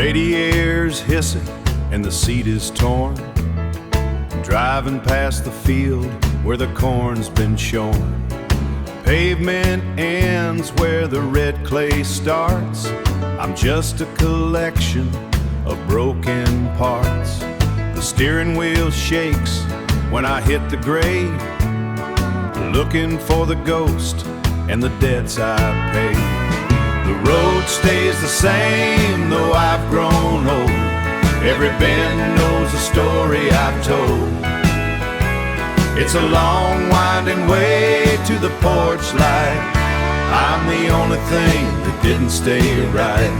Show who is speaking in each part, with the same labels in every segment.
Speaker 1: Radiators hissing and the seat is torn. Driving past the field where the corn's been shorn. Pavement ends where the red clay starts. I'm just a collection of broken parts. The steering wheel shakes when I hit the grade, looking for the ghost and the debts I paid. The road stays the same though I've grown old. Every bend knows a story I've told. It's a long winding way to the porch light. I'm the only thing that didn't stay right.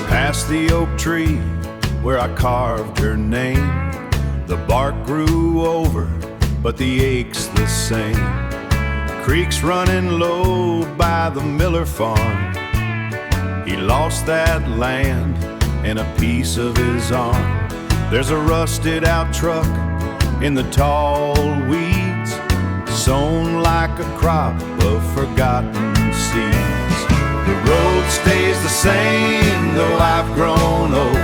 Speaker 1: Past the oak tree where I carved her name. The bark grew over, but the ache's the same. Creek's running low by the Miller farm. He lost that land and a piece of his arm. There's a rusted out truck in the tall weeds, sown like a crop of forgotten seeds. The road stays the same though I've grown old.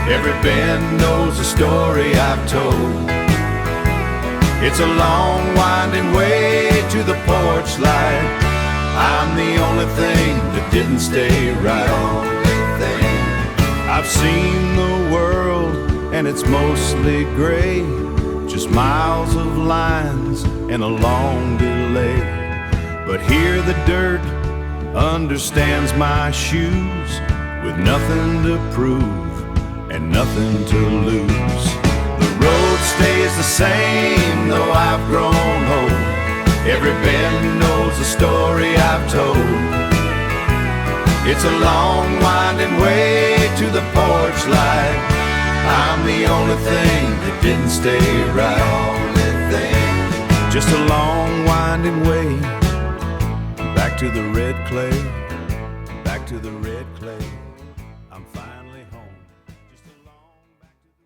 Speaker 1: Every bend knows a story I've told. It's a long winding way to the porch light. I'm the only thing that didn't stay right. I've seen the world and it's mostly gray, just miles of lines and a long delay. But here the dirt understands my shoes, with nothing to prove and nothing to lose. The road stays the same though I've grown old. Every bend knows a story I've told. It's a long winding way to the porch light. I'm the only thing that didn't stay right. Just a long winding way back to the red clay. Back to the red clay. I'm finally home. Just a long back to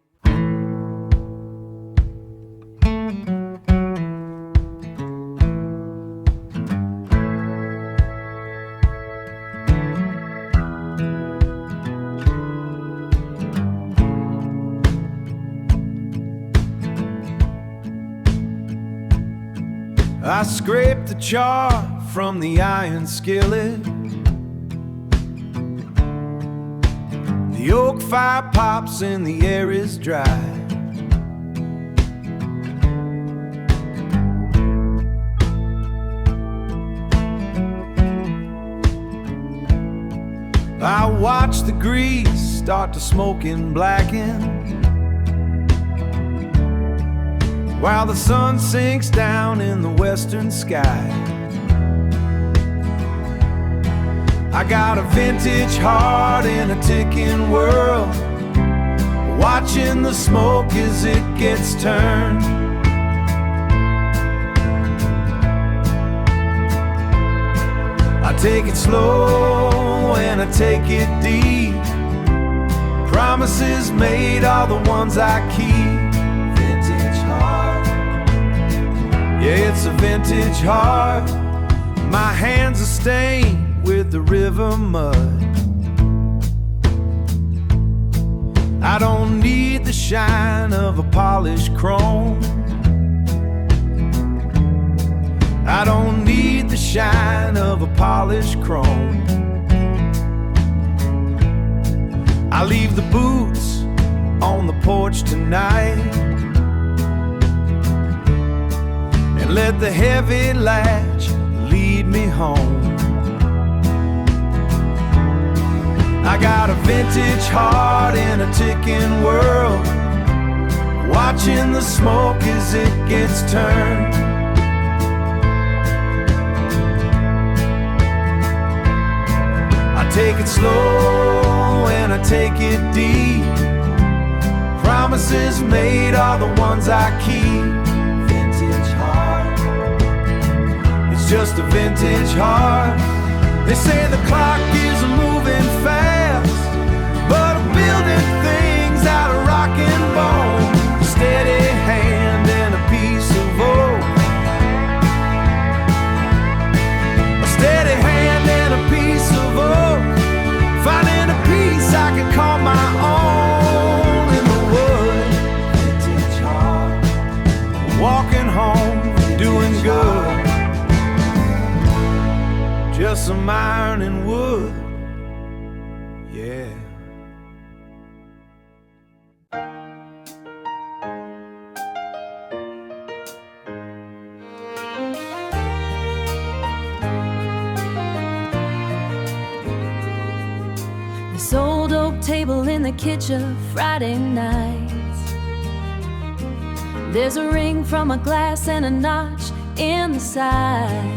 Speaker 1: I scraped the char from the iron skillet. The oak fire pops and the air is dry. I watch the grease start to smoke and blacken, while the sun sinks down in the western sky. I got a vintage heart in a ticking world, watching the smoke as it gets turned. I take it slow and I take it deep. Promises made are the ones I keep. Yeah, it's a vintage heart. My hands are stained with the river mud. I don't need the shine of a polished chrome. I don't need the shine of a polished chrome. I leave the boots on the porch tonight, let the heavy latch lead me home. I got a vintage heart in a ticking world, watching the smoke as it gets turned. I take it slow and I take it deep. Promises made are the ones I keep. Just a vintage heart. They say the clock is moving fast, but I'm building things out of rock and bone. A steady hand and a piece of oak. A steady hand and a piece of oak. Finding a piece just some iron and wood, yeah.
Speaker 2: This old oak table in the kitchen Friday nights. There's a ring from a glass and a notch in the side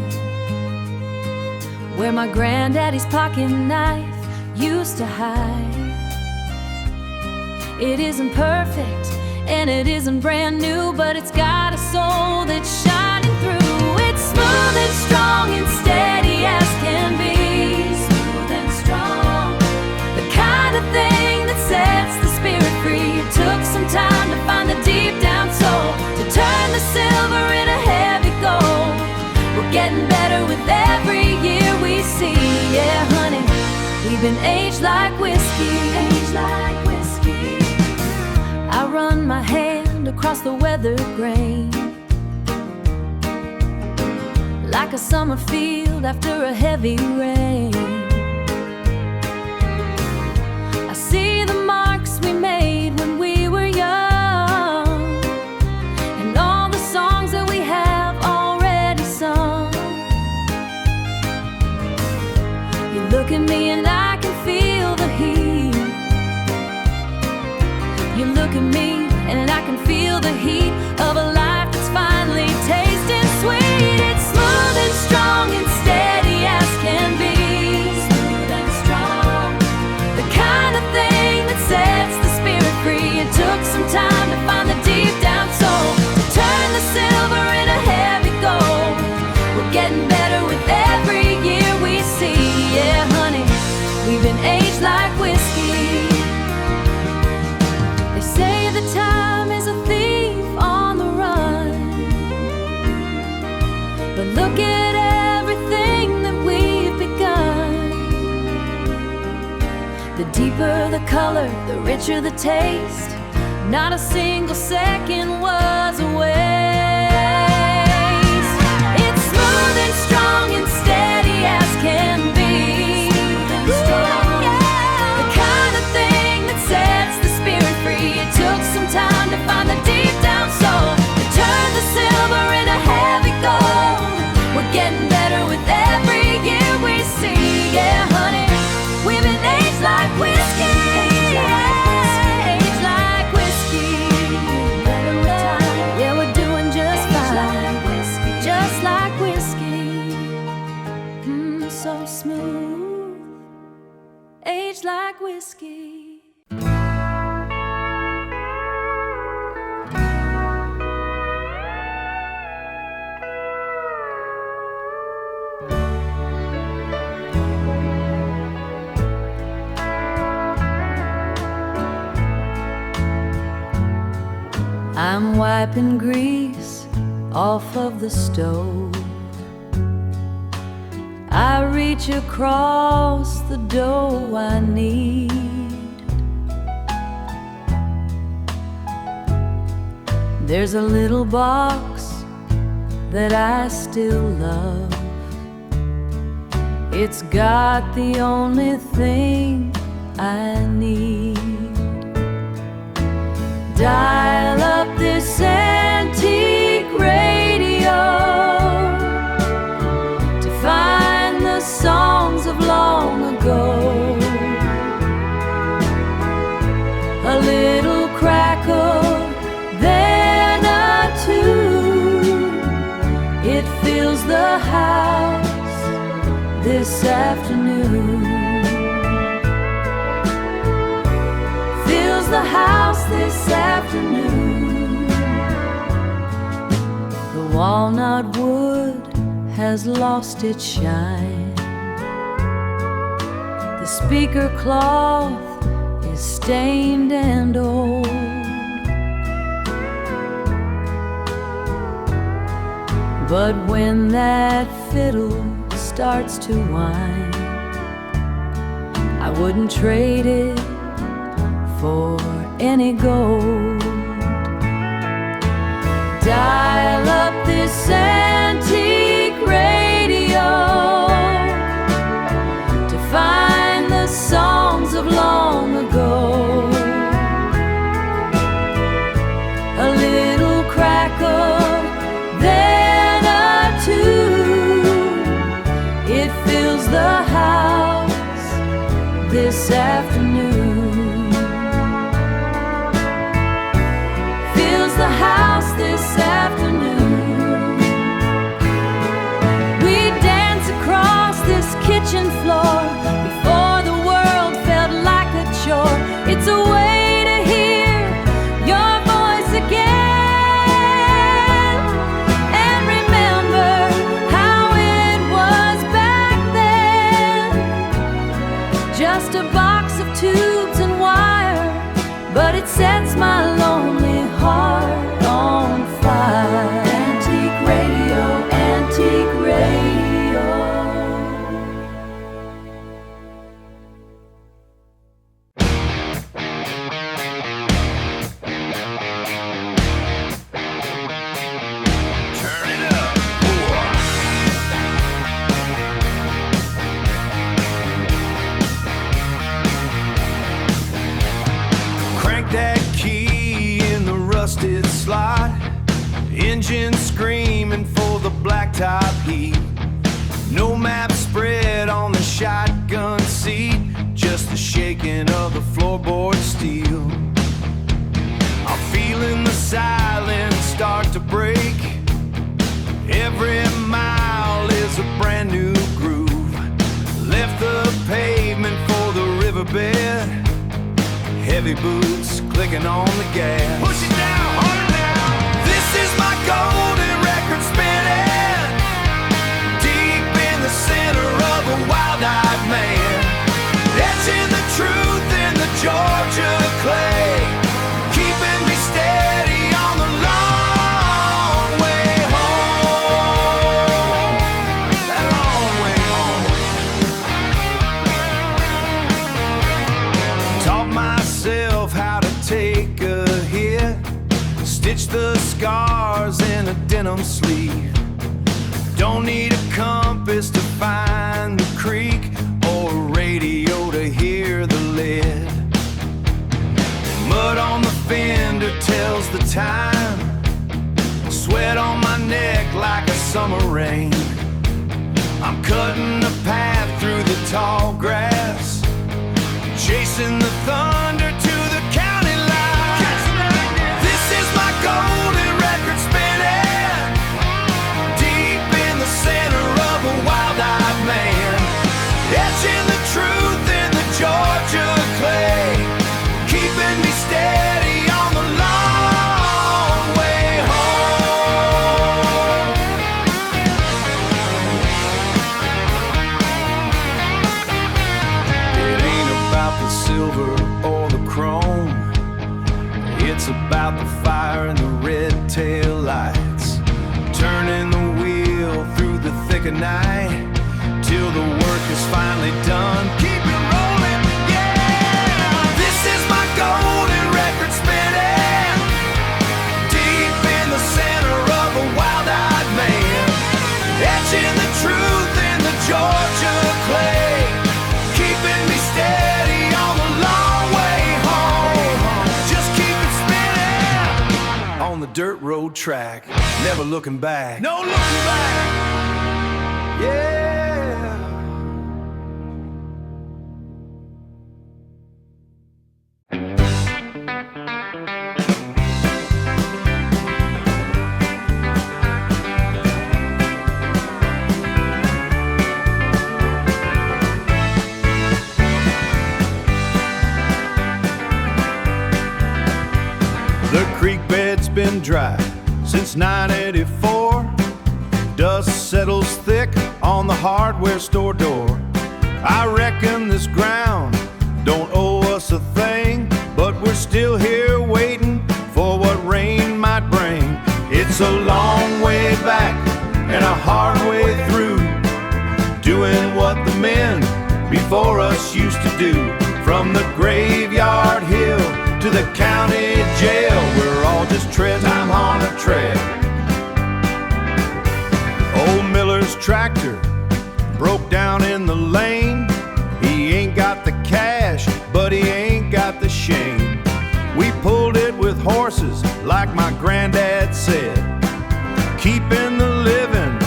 Speaker 2: where my granddaddy's pocket knife used to hide. It isn't perfect and it isn't brand new, but it's got a soul that's shining through. It's smooth and strong and steady as can be. Smooth and strong, the kind of thing that sets the spirit free. It took some time to find the deep down soul, to turn the silver into heavy gold. We're getting better with every year we see. Yeah, honey, we've been aged like whiskey. Aged like whiskey. I run my hand across the weathered grain, like a summer field after a heavy rain. I see the marks we made when we were young, and all the songs that we have already sung. You look at me and I can feel the heat. You look at me and I can feel the heat of a life that's finally tasting sweet. It's smooth and strong and steady as can be. Smooth and strong, the kind of thing that sets the spirit free. It took some time to find the deep down soul, to turn the silver into heavy gold. We're getting better with every year we see. Yeah, honey, we've been aged like whiskey. They say the time is a thief on the run, but look at everything that we've begun. The deeper the color, the richer the taste. Not a single second was a waste. It's smooth and strong and steady as can be. The kind of thing that sets the spirit free. It took some time to find the deep down soul, to turn the silver into heavy gold. We're getting better with every year we see. Yeah, honey, we've been aged like whiskey. Aged like whiskey. Better with time. Yeah, we're doing just fine. Just like whiskey. So smooth. Aged like whiskey. I'm wiping grease off of the stove. I reach across the dough I need. There's a little box that I still love. It's got the only thing I need. Dial up this antique radio to find the songs of long ago. A little crackle, then a tune. It fills the house this afternoon. Fills the house this afternoon. The walnut wood has lost its shine. The speaker cloth is stained and old. But when that fiddle starts to whine, I wouldn't trade it for any gold. Dial up this antique radio fills the house this afternoon. Fills the house this afternoon. We dance across this kitchen floor before the world felt like a chore. It's a way to hear your voice again and remember how it was back then. Just a box of tubes and wire, but it sets my lonely heart on fire. Antique radio, antique radio.
Speaker 1: Turn it up. Crank that key in the rusted slot. Engine screaming for the blacktop heat. No map spread on the shotgun seat, just the shaking of the floorboard steel. I'm feeling the silence start to break. Every mile is a brand new groove. Left the pavement for the riverbed. Heavy boots clicking on the gas. Push it down, harder now. This is my golden record spinning, deep in the center of a wild-eyed man, etching the truth in the Georgia clay, keeping me steady on the long way home. That long way home. Taught myself how to take a hit, stitch the scars in a denim sleeve. Don't need a compass to find the creek or a radio to hear the lead. Mud on the fender tells the time, sweat on my neck like a summer rain. I'm cutting a path through the tall grass, chasing the thunder to the county line. This is my golden record spinning, deep in the center of a wild-eyed man, etching the truth in the Georgia clay, keeping me steady on the long way home. It ain't about the silver or the chrome, it's about the fire and the red tail lights, turning the wheel through the thick of night till the work is finally done. Keep it rolling, yeah. This is my golden record spinning, deep in the center of a wild-eyed man, etching the truth in the Georgia clay, keeping me steady on the long way home. Just keep it spinning on the dirt road track, never looking back. No looking back. Yeah. The creek bed's been dry since 984. Dust settles thick on the hardware store door. I reckon this ground don't owe us a thing, but we're still here waiting for what rain might bring. It's a long way back and a hard way through, doing what the men before us used to do. From the graveyard hill to the county jail, we're all just treading on a trail. Old Miller's tractor broke down in the lane. He ain't got the cash, but he ain't got the shame. We pulled it with horses, like my granddad said, keeping the living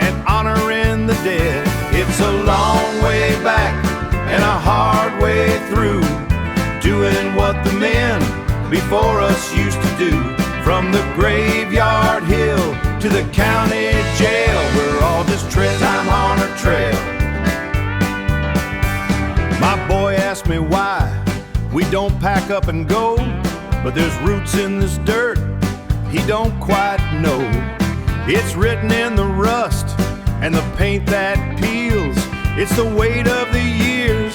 Speaker 1: and honoring the dead. It's a long through, doing what the men before us used to do. From the graveyard hill to the county jail, we're all just treading time on our trail. My boy asked me why we don't pack up and go, but there's roots in this dirt he don't quite know. It's written in the rust and the paint that peels. It's the weight of the years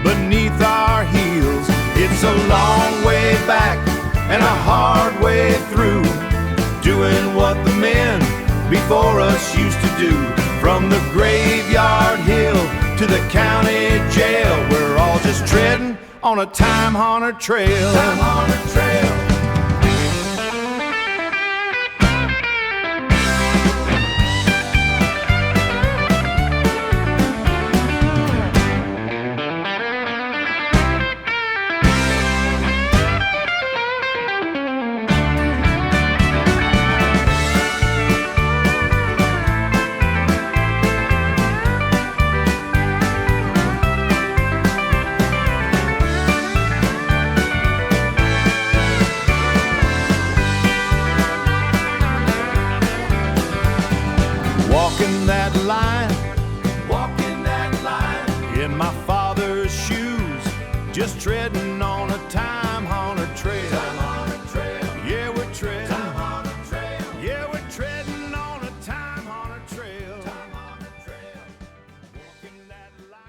Speaker 1: beneath our heels. It's a long way back and a hard way through, doing what the men before us used to do. From the graveyard hill to the county jail, we're all just treading on a time-honored trail. Time-honored trail. Walking that line, in my father's shoes, just treading on a time-honored trail. Time-honored trail. Yeah, we're treading. Time-honored trail. Yeah, we're treading on a time-honored trail. Time-honored trail. Walking that line.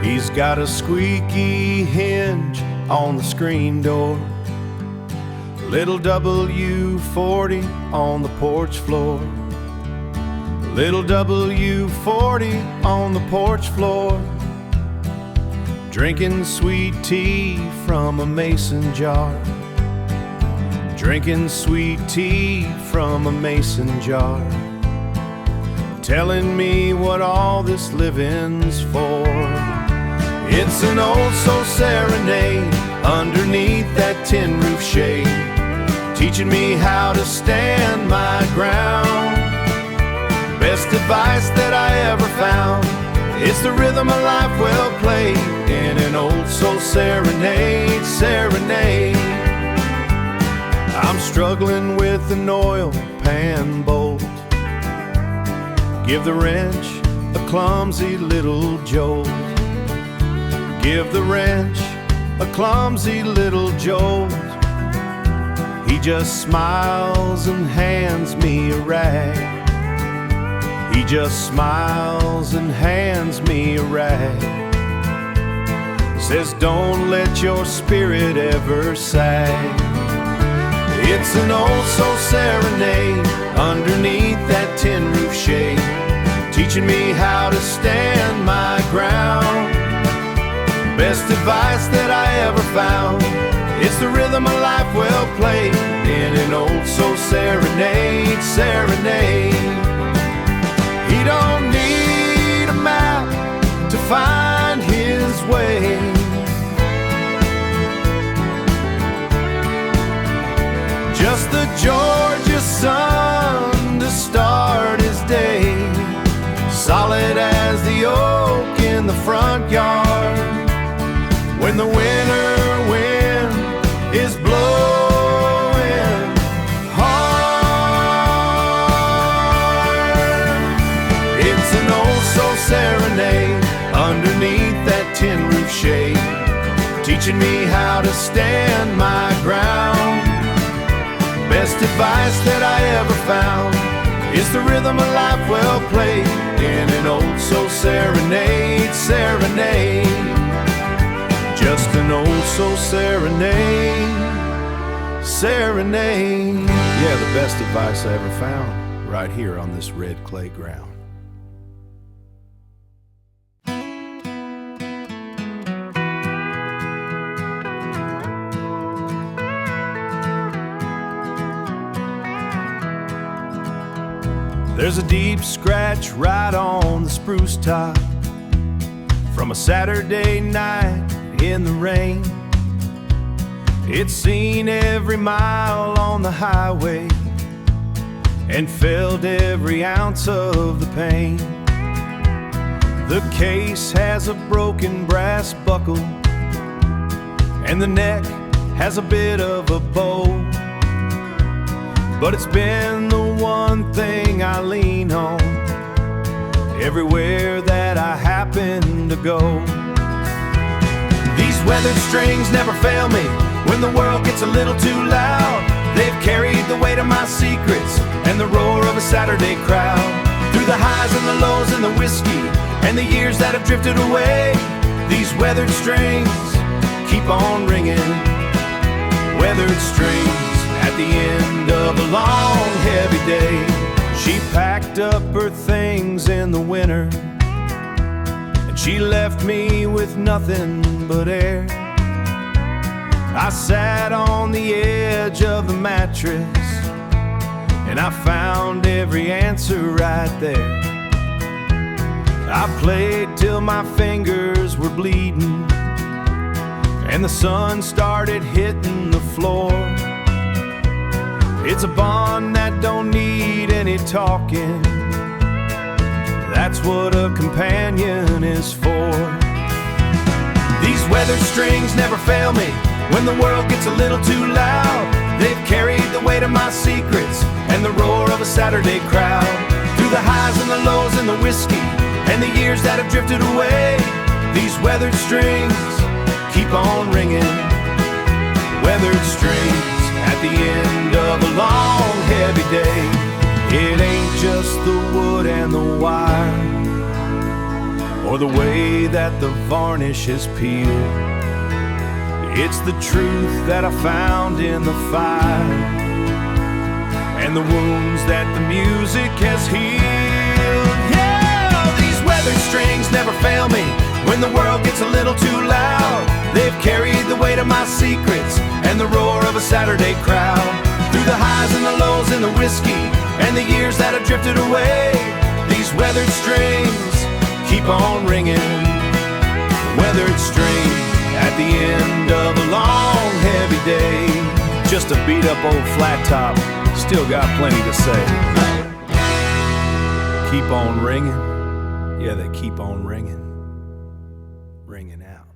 Speaker 1: He's got a squeaky hinge on the screen door, little W40 on the porch floor, little W40 on the porch floor, drinking sweet tea from a mason jar, drinking sweet tea from a mason jar, telling me what all this living's for. It's an old soul serenade underneath that tin roof shade, teaching me how to stand my ground. Best advice that I ever found, it's the rhythm of life well played in an old soul serenade, serenade. I'm struggling with an oil pan bolt, give the wrench a clumsy little jolt, give the wrench a clumsy little jolt. He just smiles and hands me a rag. He just smiles and hands me a rag. Says don't let your spirit ever sag. It's an old soul serenade underneath that tin roof shade, teaching me how to stand my ground. Best advice that I ever found, it's the rhythm of life well played in an old soul serenade, serenade. He don't need a map to find his way, just the Georgia sun to start his day, solid as the oak in the front yard. When the winter wind is blowing hard, it's an old soul serenade underneath that tin roof shade, teaching me how to stand my ground. Best advice that I ever found, is the rhythm of life well played in an old soul serenade, serenade. Just an old soul serenade, serenade. Yeah, the best advice I ever found, right here on this red clay ground. There's a deep scratch right on the spruce top from a Saturday night in the rain. It's seen every mile on the highway and felt every ounce of the pain. The case has a broken brass buckle and the neck has a bit of a bow, but it's been the one thing I lean on everywhere that I happen to go. These weathered strings never fail me when the world gets a little too loud. They've carried the weight of my secrets and the roar of a Saturday crowd. Through the highs and the lows and the whiskey and the years that have drifted away, these weathered strings keep on ringing. Weathered strings at the end of a long, heavy day. She packed up her things in the winter and she left me with nothing but air. I sat on the edge of the mattress and I found every answer right there. I played till my fingers were bleeding and the sun started hitting the floor. It's a bond that don't need any talking. That's what a companion is for. These weathered strings never fail me when the world gets a little too loud. They've carried the weight of my secrets and the roar of a Saturday crowd. Through the highs and the lows and the whiskey and the years that have drifted away, these weathered strings keep on ringing. Weathered strings at the end of a long, heavy day. It ain't just the wood and the wire or the way that the varnish is peeled. It's the truth that I found in the fire and the wounds that the music has healed. Yeah, these weathered strings never fail me when the world gets a little too loud. They've carried the weight of my secrets and the roar of a Saturday crowd. Through the highs and the lows and the whiskey and the years that have drifted away, these weathered strings keep on ringing. Weathered strings at the end of a long, heavy day. Just a beat up old flat top, still got plenty to say. Keep on ringing, yeah, they keep on ringing, ringing out.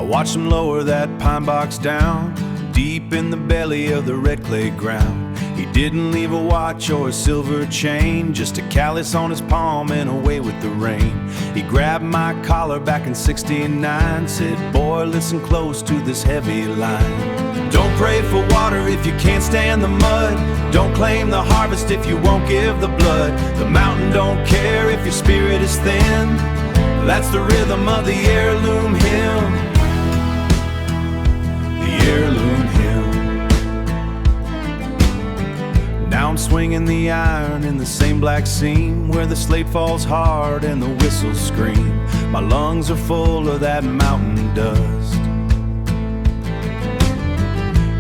Speaker 1: Watch him lower that pine box down deep in the belly of the red clay ground. He didn't leave a watch or a silver chain, just a callus on his palm and away with the rain. He grabbed my collar back in '69, said, boy, listen close to this heavy line. Don't pray for water if you can't stand the mud. Don't claim the harvest if you won't give the blood. The mountain don't care if your spirit is thin. That's the rhythm of the Heirloom Hymn. Heirloom Hymn. Now I'm swinging the iron in the same black seam where the slate falls hard and the whistles scream. My lungs are full of that mountain dust,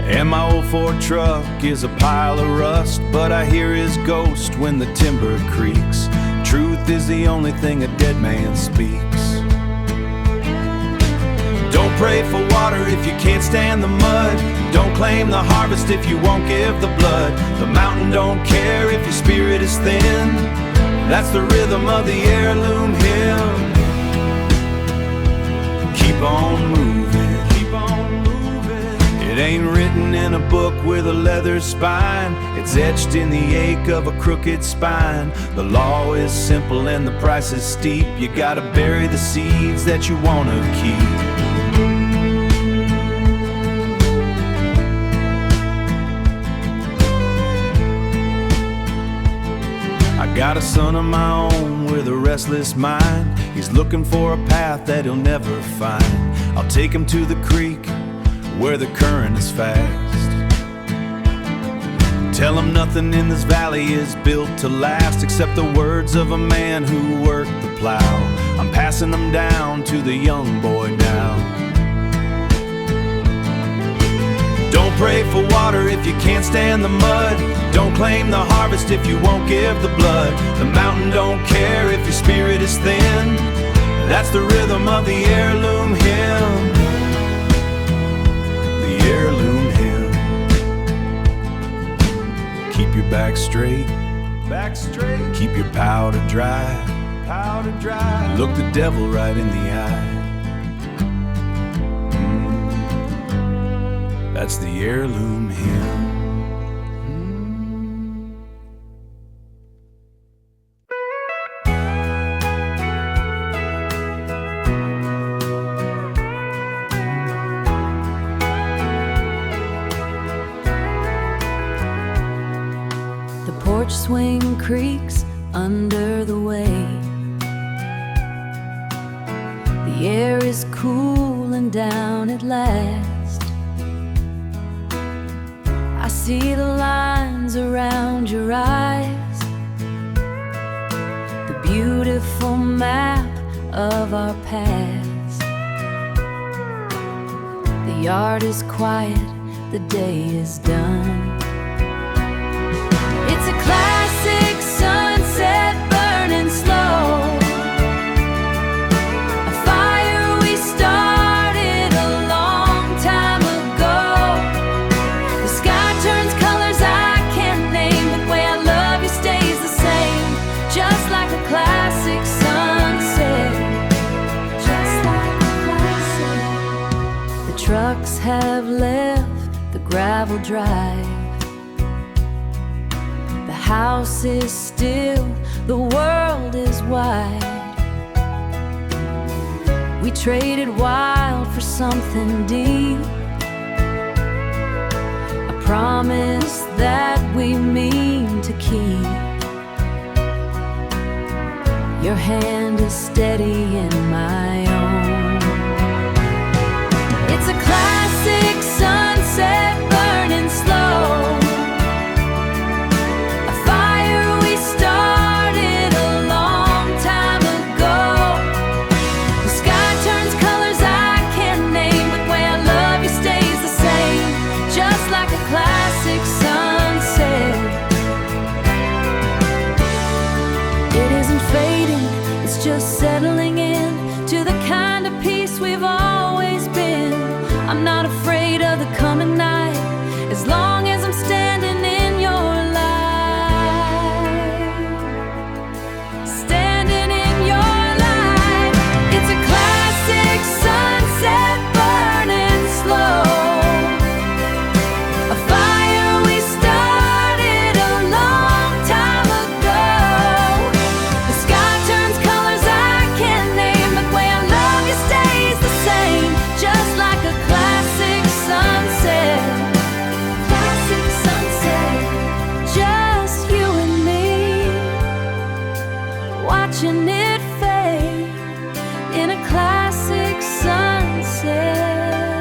Speaker 1: and my old Ford truck is a pile of rust, but I hear his ghost when the timber creaks. Truth is the only thing a dead man speaks. Don't pray for water if you can't stand the mud. Don't claim the harvest if you won't give the blood. The mountain don't care if your spirit is thin. That's the rhythm of the Heirloom Hymn. Keep on moving, keep on moving. It ain't written in a book with a leather spine. It's etched in the ache of a crooked spine. The law is simple and the price is steep. You gotta bury the seeds that you wanna keep. Got a son of my own with a restless mind. He's looking for a path that he'll never find. I'll take him to the creek where the current is fast. Tell them nothing in this valley is built to last except the words of a man who worked the plow. I'm passing them down to the young boy now. Don't pray for water if you can't stand the mud. Don't claim the harvest if you won't give the blood. The mountain don't care if your spirit is thin. That's the rhythm of the heirloom hymn. The heirloom hymn. Keep your back straight, back straight. Keep your powder dry, powder dry. Look the devil right in the eye. That's the heirloom hymn.
Speaker 2: The porch swing creaks under the weight. The air is cooling down at last. I see the lines around your eyes, the beautiful map of our past. The yard is quiet, the day is done. It's a classic sunset burning slow, a fire we started a long time ago. The sky turns colors I can't name, but the way I love you stays the same, just like a classic sunset, just like a classic. The trucks have left the gravel drive. The house is still, the world is wide. We traded wild for something deep, a promise that we mean to keep. Your hand is steady in my own. It's a classic sunset burning slow, classic sunset. It isn't fading, it's just settling in to the kind of peace we've always been. I'm not afraid of the coming night, as long as I'm standing in your light. Standing in your light. It's a classic sunset burning slow, watching it fade in a classic sunset.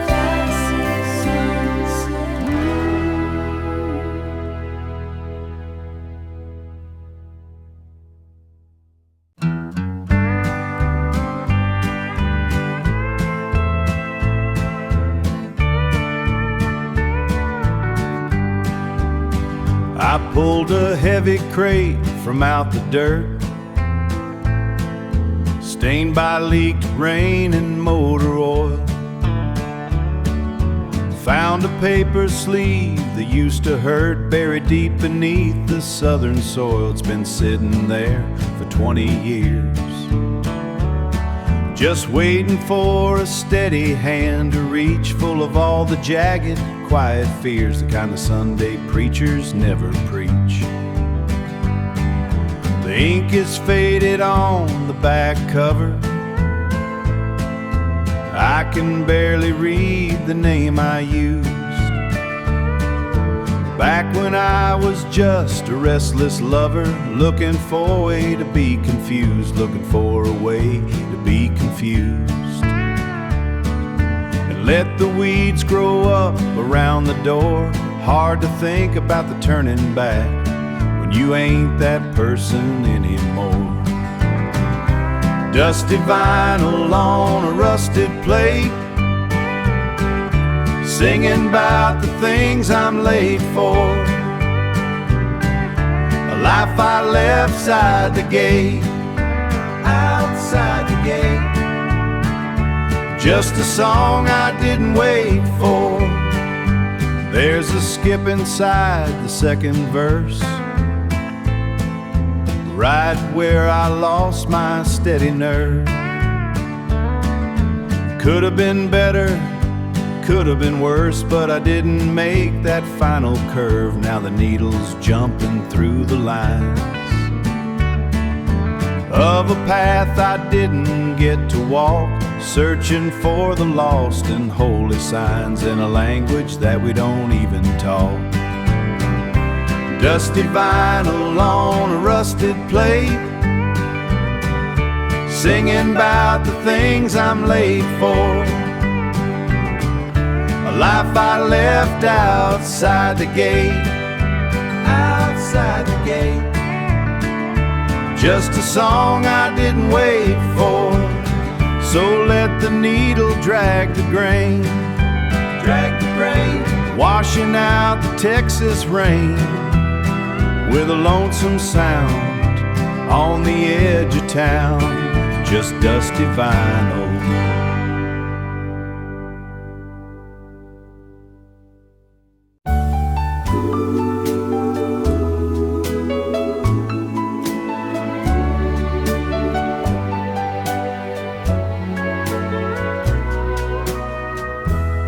Speaker 2: Classic sunset.
Speaker 1: I pulled a heavy crate from out the dirt, stained by leaked rain and motor oil. Found a paper sleeve that used to hurt, buried deep beneath the southern soil. It's been sitting there for 20 years, just waiting for a steady hand to reach, full of all the jagged, quiet fears, the kind of Sunday preachers never preach. The ink is faded on the back cover, I can barely read the name I used back when I was just a restless lover, looking for a way to be confused, looking for a way to be confused. And let the weeds grow up around the door, hard to think about the turning back when you ain't that person anymore. Dusty vinyl on a rusted plate, singing about the things I'm late for. A life I left side the gate, outside the gate. Just a song I didn't wait for. There's a skip inside the second verse, right where I lost my steady nerve. Could have been better, could have been worse, but I didn't make that final curve. Now the needle's jumping through the lines of a path I didn't get to walk, searching for the lost and holy signs in a language that we don't even talk. Dusty vinyl on a rusted plate, singing about the things I'm late for. A life I left outside the gate, outside the gate. Just a song I didn't wait for. So let the needle drag the grain, washing out the Texas rain with a lonesome sound on the edge of town, just dusty vinyl.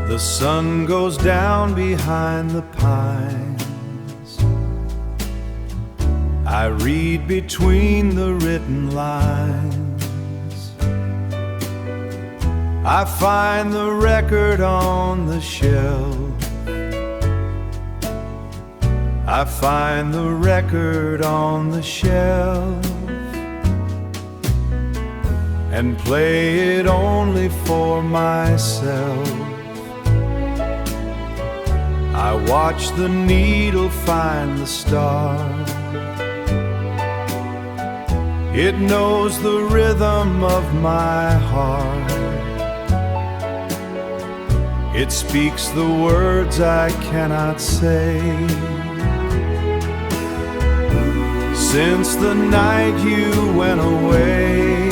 Speaker 1: The sun goes down behind the pines. I read between the written lines. I find the record on the shelf. I find the record on the shelf and play it only for myself. I watch the needle find the star. It knows the rhythm of my heart. It speaks the words I cannot say. Since the night you went away,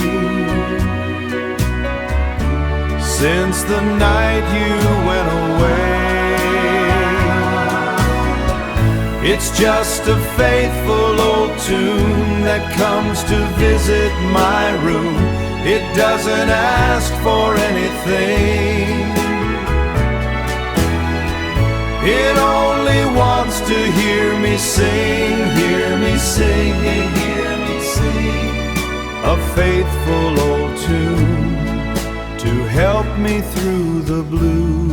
Speaker 1: since the night you went away, it's just a faithful old tune that comes to visit my room. It doesn't ask for anything. It only wants to hear me sing, hear me sing, hear me sing. A faithful old tune to help me through the blues.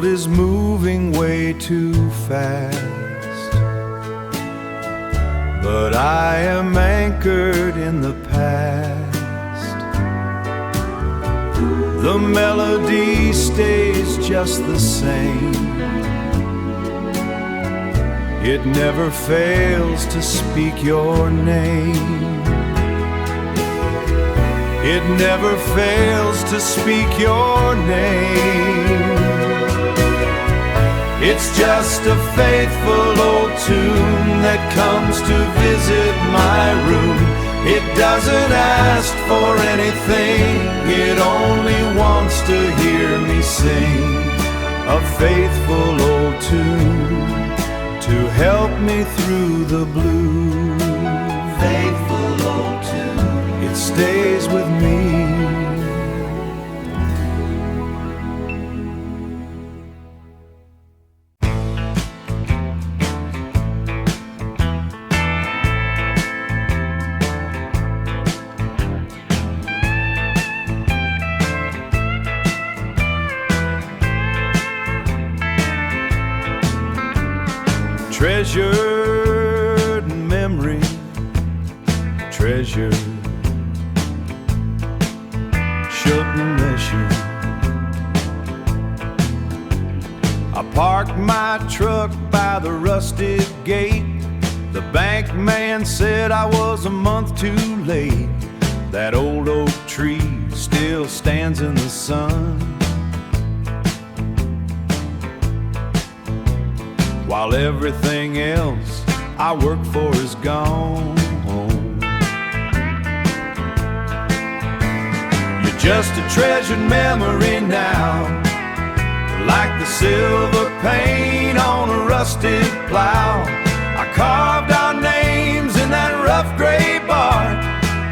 Speaker 1: Is moving way too fast, but I am anchored in the past. The melody stays just the same. It never fails to speak your name. It never fails to speak your name. It's just a faithful old tune that comes to visit my room. It doesn't ask for anything. It only wants to hear me sing. A faithful old tune to help me through the blues. Faithful old tune, it stays with me. Treasure treasure, shouldn't miss you. I parked my truck by the rustic gate. The bank man said I was a month too late. That old oak tree still stands in the sun, while everything else I work for is gone. You're just a treasured memory now, like the silver paint on a rusted plow. I carved our names in that rough gray bark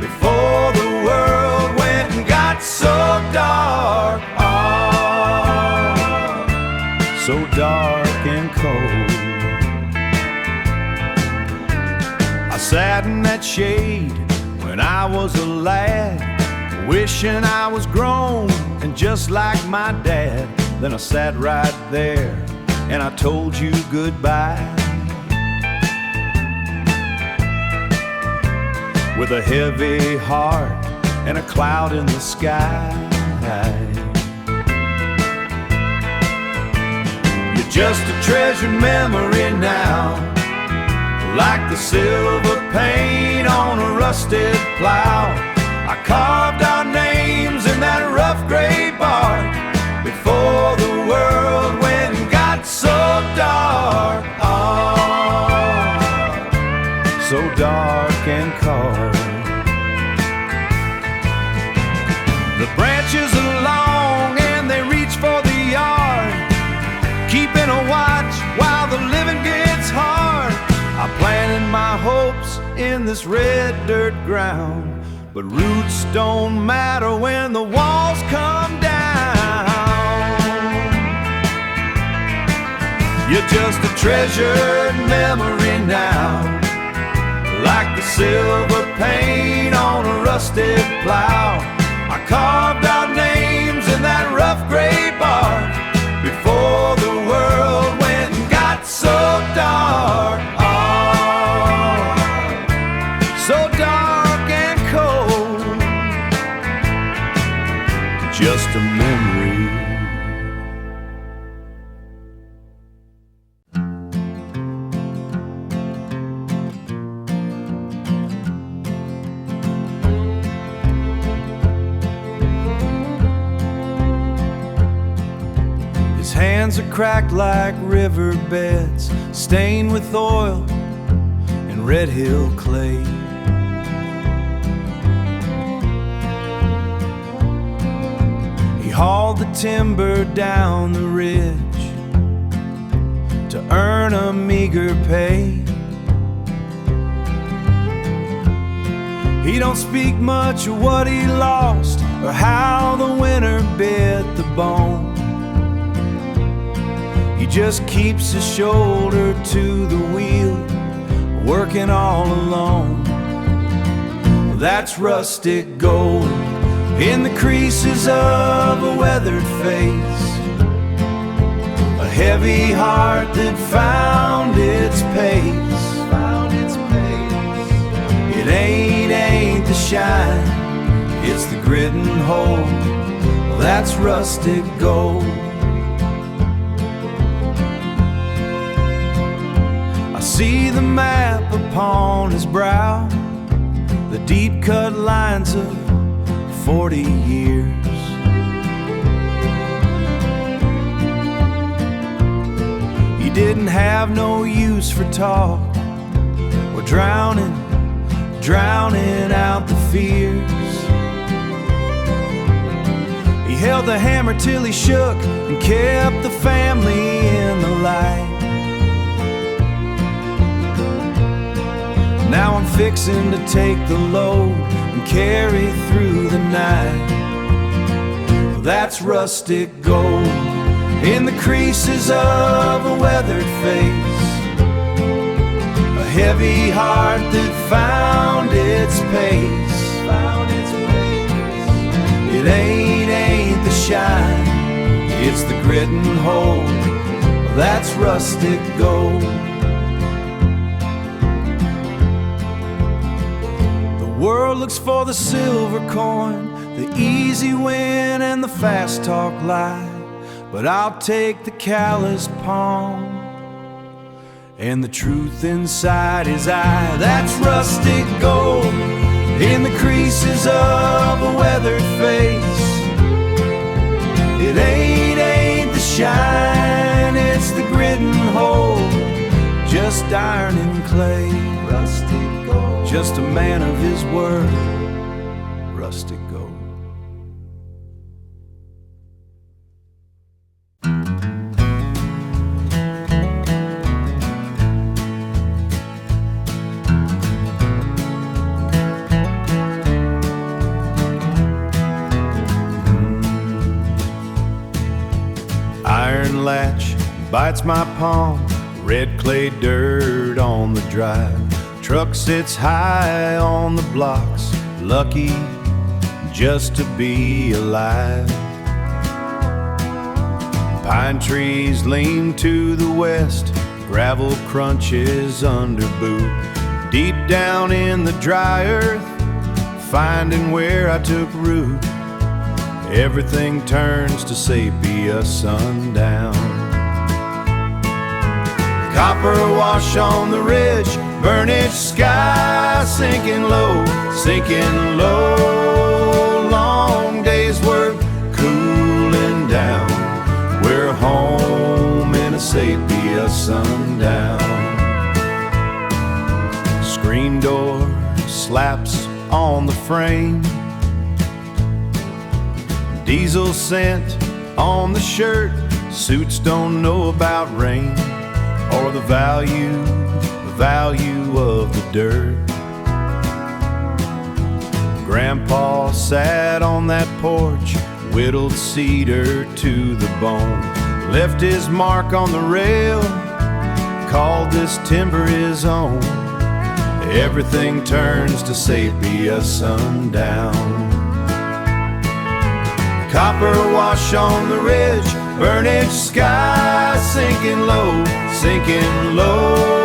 Speaker 1: before the world went and got so dark. Oh, so dark and cold. I sat in that shade when I was a lad, wishing I was grown and just like my dad. Then I sat right there and I told you goodbye, with a heavy heart and a cloud in the sky. You're just a treasured memory now, like the silver paint on a rusted plow. I carved our names in that rough gray bark before the world went and got so dark. Oh, so dark and cold. The branches are long and they reach for the yard, keeping a watch while the living gets hard. I planted my hopes in this red dirt ground, but roots don't matter when the walls come down. You're just a treasured memory now, like the silver paint on a rusted plow. I carved our names in that rough gray bark before the world went and got so dark. Oh, so dark and cold. Just a memory. Hands are cracked like riverbeds, stained with oil and Red Hill clay. He hauled the timber down the ridge to earn a meager pay. He don't speak much of what he lost or how the winter bit the bone. He just keeps his shoulder to the wheel, working all alone. That's rustic gold in the creases of a weathered face, a heavy heart that found its pace. It ain't the shine, it's the grit and hold. That's rustic gold. See the map upon his brow, the deep cut lines of 40 years. He didn't have no use for talk or drowning out the fears. He held the hammer till he shook and kept the family in the light. Now I'm fixing to take the load and carry through the night. That's rustic gold in the creases of a weathered face, a heavy heart that found its pace. It ain't the shine, it's the grit and hold. That's rustic gold. World looks for the silver coin, the easy win and the fast talk lie, but I'll take the calloused palm and the truth inside his eye. That's rustic gold in the creases of a weathered face. It ain't the shine, it's the grit and hold, just iron and clay. Rustic gold, just a man of his word. Rustic gold. Iron latch bites my palm, red clay dirt on the drive. Truck sits high on the blocks, lucky just to be alive. Pine trees lean to the west, gravel crunches under boot. Deep down in the dry earth, finding where I took root, everything turns to Sepia Sundown. Copper wash on the ridge, burnished sky sinking low, sinking low. Long day's work cooling down, we're home in a Sepia Sundown. Screen door slaps on the frame, diesel scent on the shirt, suits don't know about rain or the value of the dirt. Grandpa sat on that porch, whittled cedar to the bone, left his mark on the rail, called this timber his own. Everything turns to Sepia Sundown. Copper wash on the ridge, burnished sky sinking low, sinking low.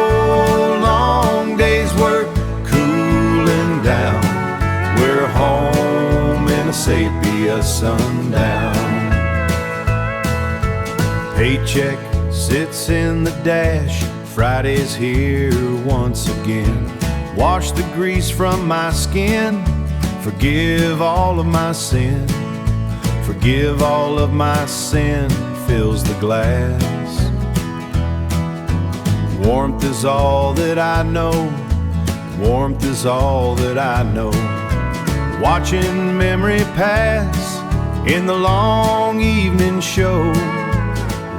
Speaker 1: Long day's work cooling down, we're home in a Sepia Sundown. Paycheck sits in the dash, Friday's here once again. Wash the grease from my skin, forgive all of my sin. Forgive all of my sin, fills the glass. Warmth is all that I know, warmth is all that I know. Watching memory pass in the long evening show.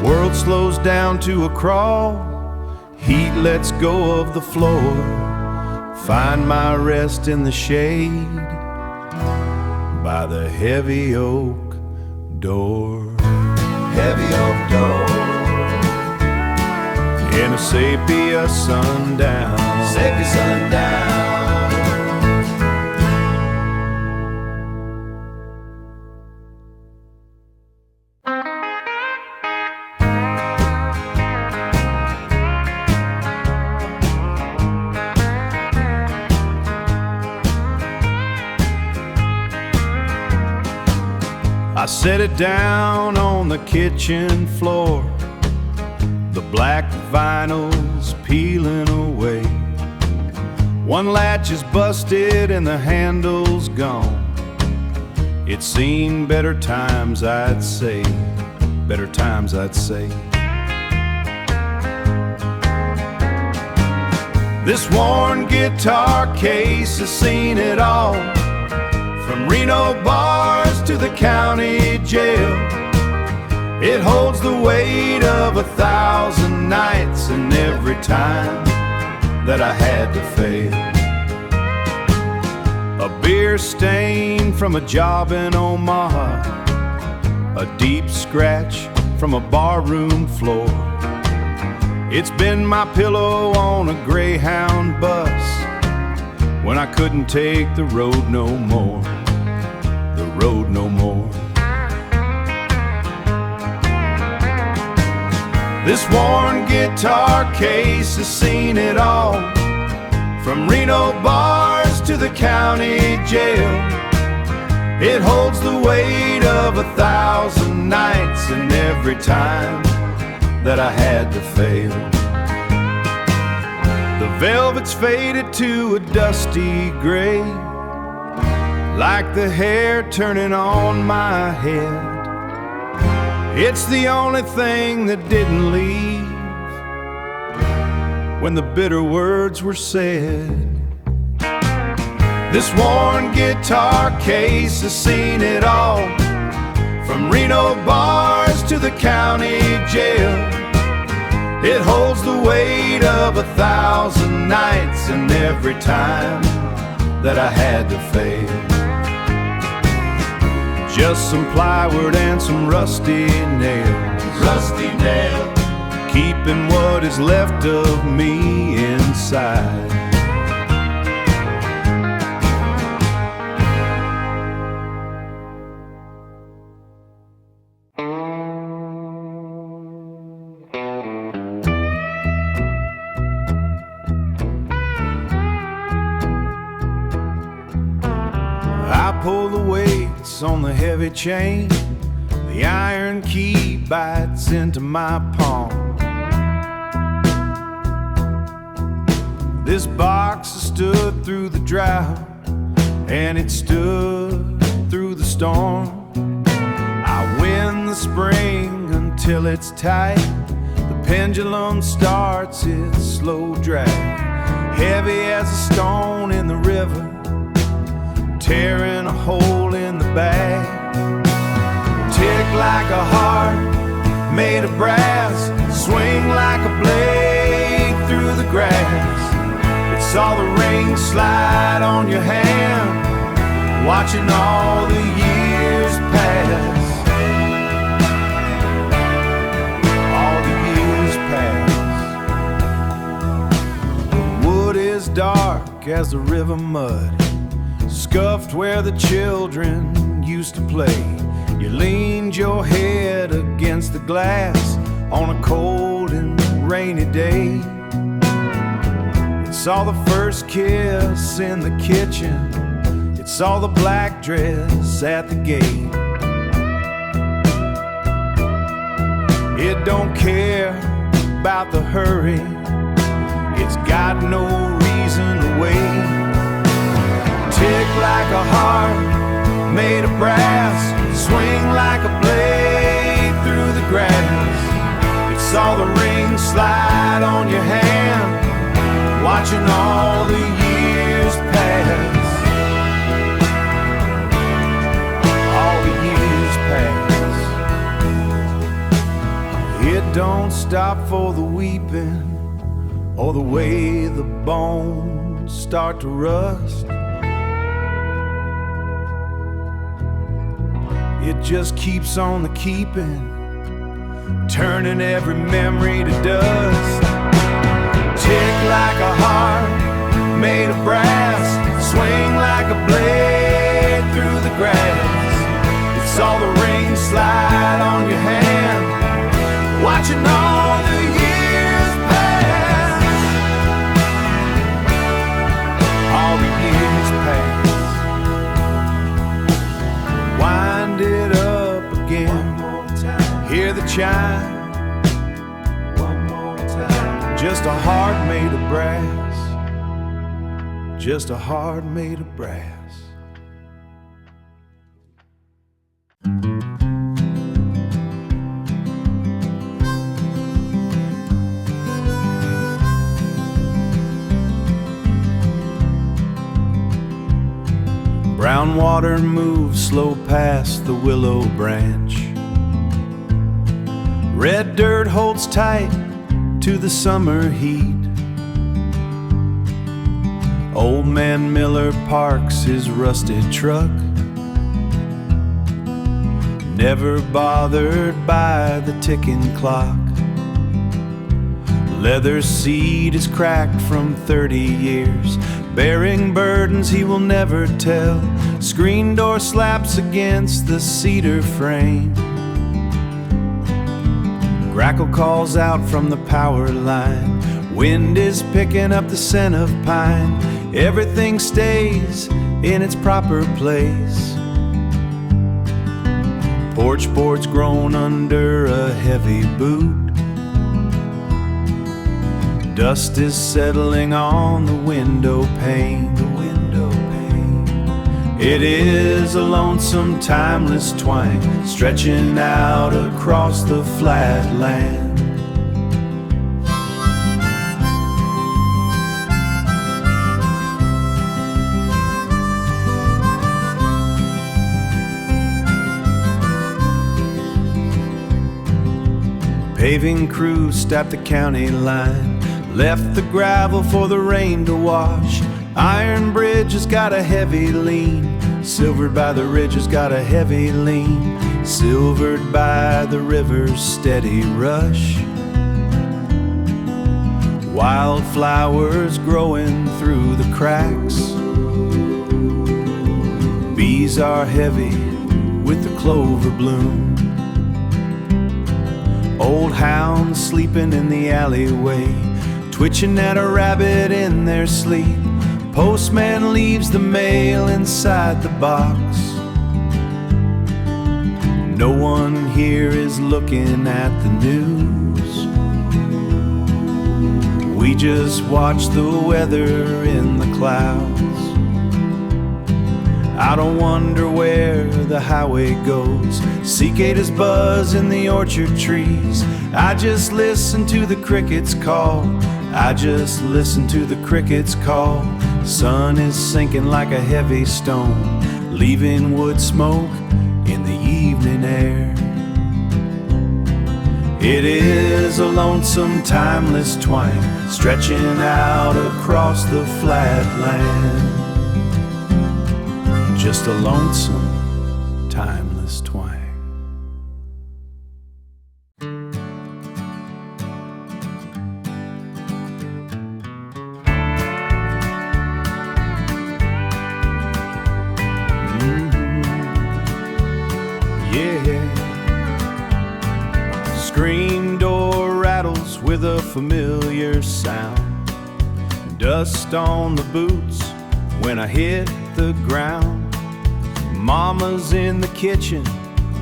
Speaker 1: World slows down to a crawl, heat lets go of the floor. Find my rest in the shade by the heavy oak door. Heavy oak door in a Sepia Sundown. Sepia Sundown. I set it down on the kitchen floor, the black vinyl's peeling away. One latch is busted and the handle's gone. It's seen better times, I'd say, better times, I'd say. This worn guitar case has seen it all, from Reno bars to the county jail. It holds the weight of 1,000 nights and every time that I had to fail. A beer stain from a job in Omaha, a deep scratch from a barroom floor. It's been my pillow on a Greyhound bus when I couldn't take the road no more, the road no more. This worn guitar case has seen it all, from Reno bars to the county jail. It holds the weight of 1,000 nights and every time that I had to fail. The velvet's faded to a dusty gray, like the hair turning on my head. It's the only thing that didn't leave when the bitter words were said. This worn guitar case has seen it all, from Reno bars to the county jail. It holds the weight of 1,000 nights and every time that I had to fail. Just some plywood and some rusty nails, rusty nail, keeping what is left of me inside. I pull the weights on the heavy chain, the iron key bites into my palm. This box has stood through the drought, and it stood through the storm. I win the spring until it's tight, the pendulum starts its slow drag, heavy as a stone in the river, tearing a hole in the bag. Tick like a heart made of brass, swing like a blade through the grass. It's all the rings slide on your hand, watching all the years pass. All the years pass. The wood is dark as the river mud, scuffed where the children used to play. You leaned your head against the glass on a cold and rainy day. It's all the first kiss in the kitchen, it's all the black dress at the gate. It don't care about the hurry, it's got no reason to wait. Tick like a heart made of brass, swing like a blade through the grass. It's all the rings slide on your hand, watching all the years pass. All the years pass. It don't stop for the weeping or the way the bones start to rust. It just keeps on the keeping, turning every memory to dust. Tick like a heart made of brass, swing like a blade through the grass. It's all the rings slide on your hand, watching all the years pass. All the years pass. Wind it up again, hear the chime. One more time. Just a heart made of brass, just a heart made of brass. Brown water moves slow past the willow branch. Red dirt holds tight to the summer heat. Old man Miller parks his rusted truck, never bothered by the ticking clock. Leather seat is cracked from 30 years, bearing burdens he will never tell. Screen door slaps against the cedar frame. Grackle calls out from the power line. Wind is picking up the scent of pine. everything stays in its proper place. Porch boards grown under a heavy boot. Dust is settling on the window pane. It is a lonesome, timeless twang stretching out across the flat land. Paving crew stopped the county line, left the gravel for the rain to wash. Iron Bridge has got a heavy lean, silvered by the ridge has got a heavy lean, silvered by the river's steady rush. Wildflowers growing through the cracks. Bees are heavy with the clover bloom. Old hounds sleeping in the alleyway, twitching at a rabbit in their sleep. Postman leaves the mail inside the box. No one here is looking at the news. We just watch the weather in the clouds. I don't wonder where the highway goes. Cicadas buzz in the orchard trees. I just listen to the crickets call. I just listen to the crickets call. Sun is sinking like a heavy stone, leaving wood smoke in the evening air. It is a lonesome, timeless twang stretching out across the flat land. Just a lonesome, timeless twang. Screen door rattles with a familiar sound. Dust on the boots when I hit the ground. Mama's in the kitchen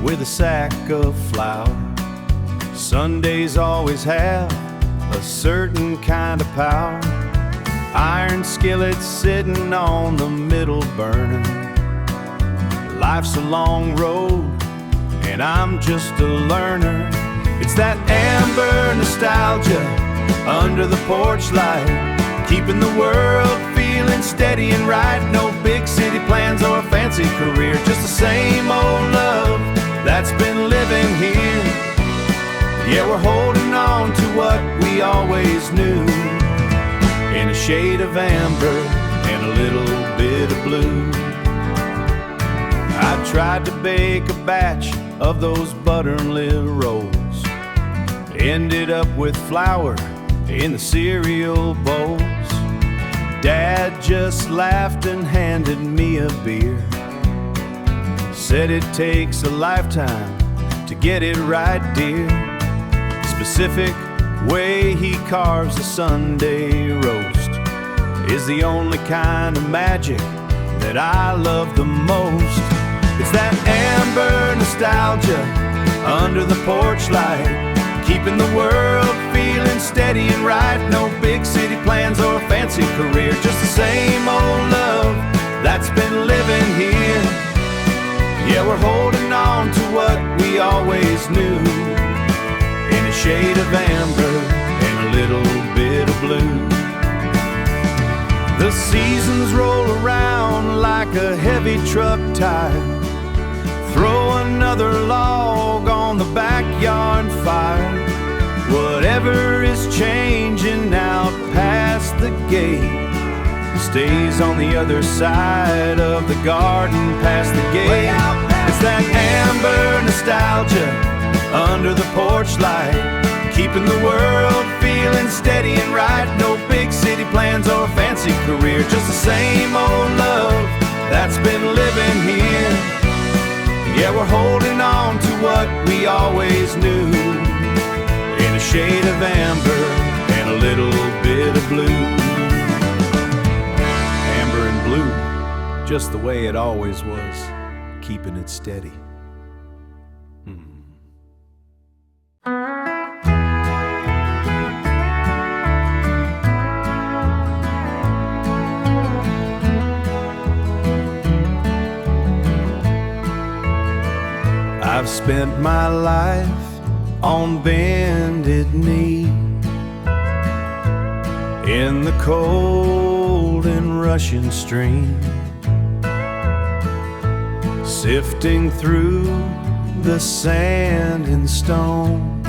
Speaker 1: with a sack of flour. Sundays always have a certain kind of power. Iron skillets sitting on the middle burner. Life's a long road and I'm just a learner. It's that amber nostalgia under the porch light, keeping the world feeling steady and right. No big city plans or a fancy career, just the same old love that's been living here. Yeah, we're holding on to what we always knew, in a shade of amber and a little bit of blue. I tried to bake a batch of those buttermilk rolls, ended up with flour in the cereal bowls. Dad just laughed and handed me a beer, said it takes a lifetime to get it right, dear. Specific way he carves a Sunday roast is the only kind of magic that I love the most. It's that amber nostalgia under the porch light, keeping the world feeling steady and right. No big city plans or a fancy career, just the same old love that's been living here. Yeah, we're holding on to what we always knew, in a shade of amber and a little bit of blue. The seasons roll around like a heavy truck tire. Throw another log on the backyard fire. Whatever is changing out past the gate stays on the other side of the garden past the gate. It's that amber nostalgia under the porch light, keeping the world feeling steady and right. No big city plans or a fancy career, just the same old love that's been living here. Yeah, we're holding on to what we always knew, in a shade of amber and a little bit of blue. just the way it always was, keeping it steady. I've spent my life on bended knee in the cold and rushing stream, sifting through the sand and stone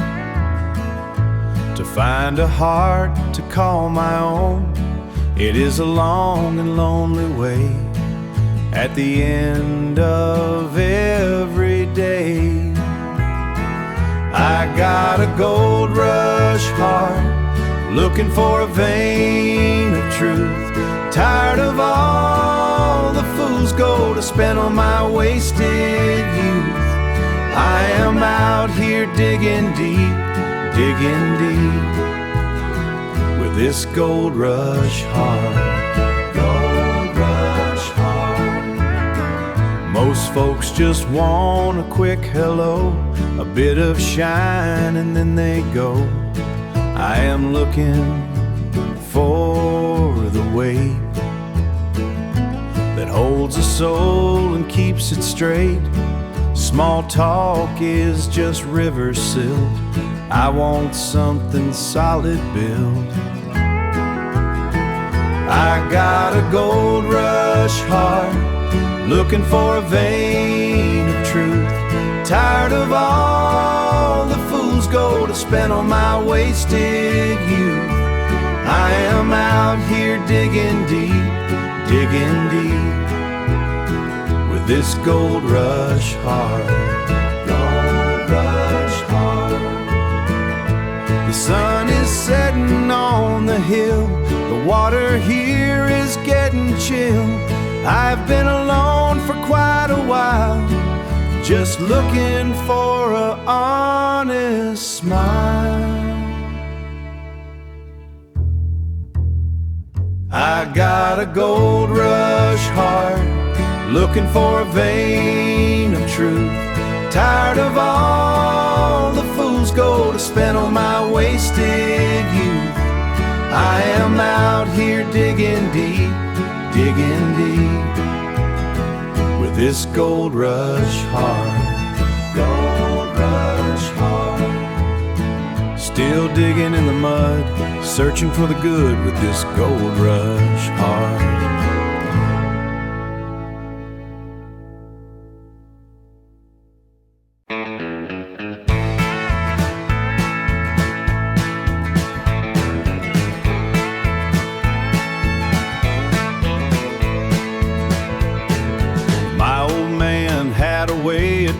Speaker 1: to find a heart to call my own. It is a long and lonely way at the end of every day. I got a gold rush heart, looking for a vein of truth, tired of all the fool's gold I spent on my wasted youth. I am out here digging deep with this gold rush heart. Gold rush heart. Most folks just want a quick hello, a bit of shine, and then they go. I am looking for the weight that holds a soul and keeps it straight. Small talk is just river silt. I want something solid built. I got a gold rush heart, looking for a vein of truth, tired of all the fool's gold I spent on my wasted youth. I am out here digging deep with this gold rush heart. Gold rush heart. The sun is setting on the hill, the water here is getting chill. I've been alone for quite a while, just looking for an honest smile. I got a gold rush heart, looking for a vein of truth, tired of all the fool's gold I spent on my wasted youth. I am out here digging deep with this gold rush heart. Gold rush heart. Still digging in the mud, searching for the good with this gold rush heart.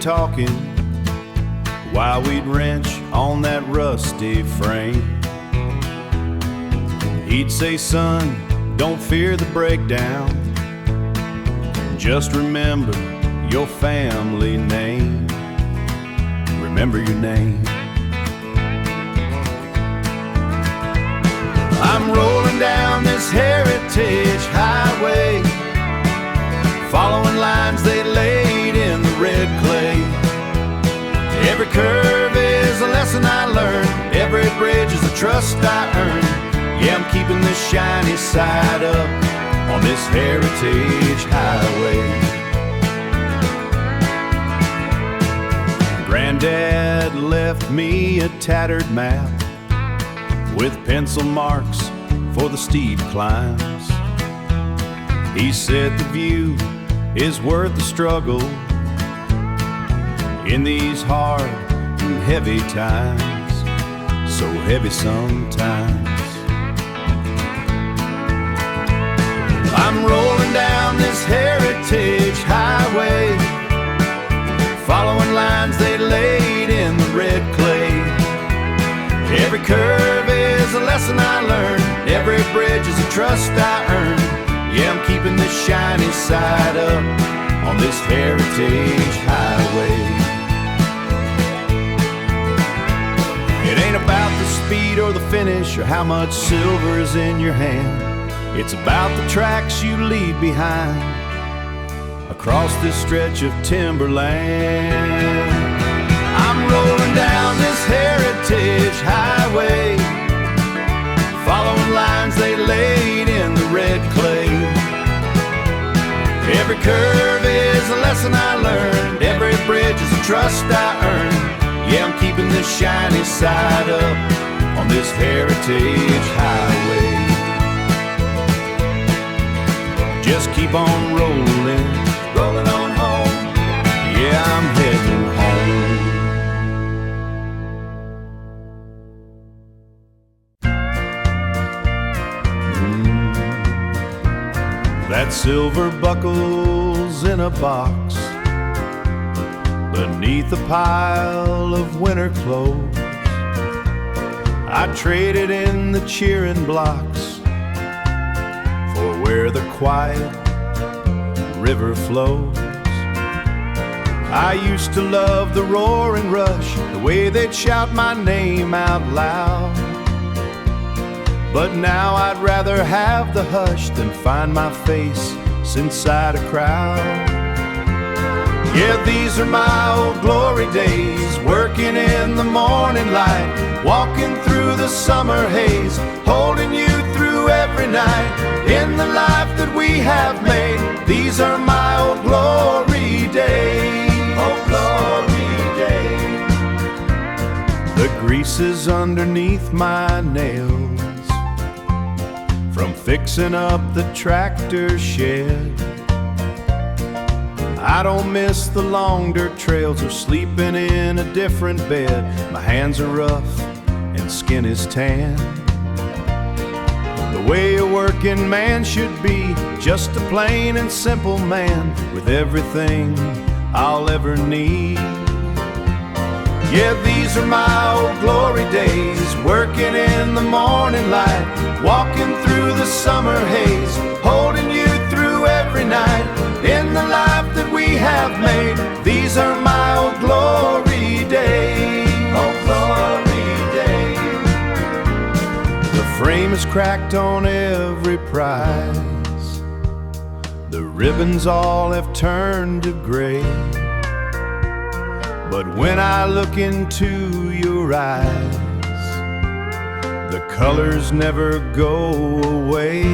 Speaker 1: Talking while we'd wrench on that rusty frame. He'd say, son, don't fear the breakdown, just remember your family name. Remember your name. I'm rolling down this heritage highway, following lines they laid in the red clay. Every curve is a lesson I learned, every bridge is a trust I earned. Yeah, I'm keeping the shiny side up on this heritage highway. Granddad left me a tattered map with pencil marks for the steep climbs. He said the view is worth the struggle in these hard and heavy times, so heavy sometimes. I'm rolling down this heritage highway, following lines they laid in the red clay. Every curve is a lesson I learned, every bridge is a trust I earned. Yeah, I'm keeping this shiny side up on this heritage highway. It ain't about the speed or the finish or how much silver is in your hand. It's about the tracks you leave behind across this stretch of timberland. I'm rolling down this heritage highway, following lines they laid in the red clay. Every curve is a lesson I learned, every bridge is a trust I earned. Yeah, I'm keeping this shiny side up on this heritage highway. Just keep on rolling, rolling on home. Yeah, I'm heading home. That silver buckle's in a box beneath a pile of winter clothes. I traded in the cheering blocks for where the quiet river flows. I used to love the roaring rush, the way they'd shout my name out loud. But now I'd rather have the hush than find my face inside a crowd. Yeah, these are my old glory days, working in the morning light, walking through the summer haze, holding you through every night in the life that we have made. These are my old glory days, old glory days. The grease is underneath my nails from fixing up the tractor shed. I don't miss the long dirt trails or sleeping in a different bed. My hands are rough and skin is tan, the way a working man should be, just a plain and simple man with everything I'll ever need. Yeah, these are my old glory days, working in the morning light, walking through the summer haze, holding you through every night in the life that we have made. These are my old glory days, old glory days. The frame is cracked on every prize, the ribbons all have turned to gray. But when I look into your eyes, the colors never go away.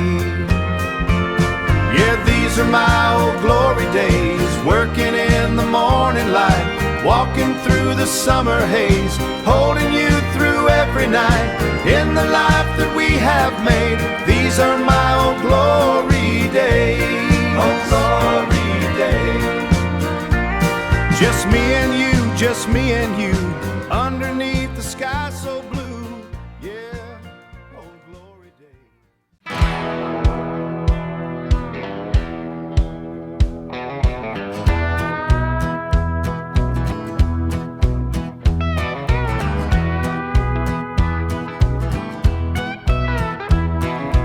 Speaker 1: Yeah, these are my old glory days, working in the morning light, walking through the summer haze, holding you through every night in the life that we have made. These are my old glory days, old glory days. Just me and you, just me and you, underneath the sky so blue. Yeah, old glory days.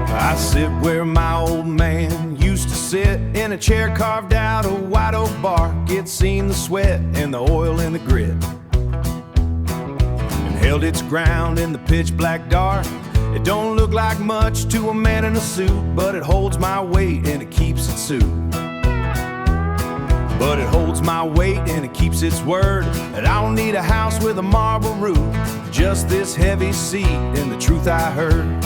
Speaker 1: I sit where my old man used to sit, in a chair carved out of white oak bark. It's seen the sweat and the oil and the grit, and held its ground in the pitch black dark. It don't look like much to a man in a suit, but it holds my weight and it keeps its suit. But it holds my weight and it keeps its word, that I don't need a house with a marble roof, just this heavy seat and the truth I heard.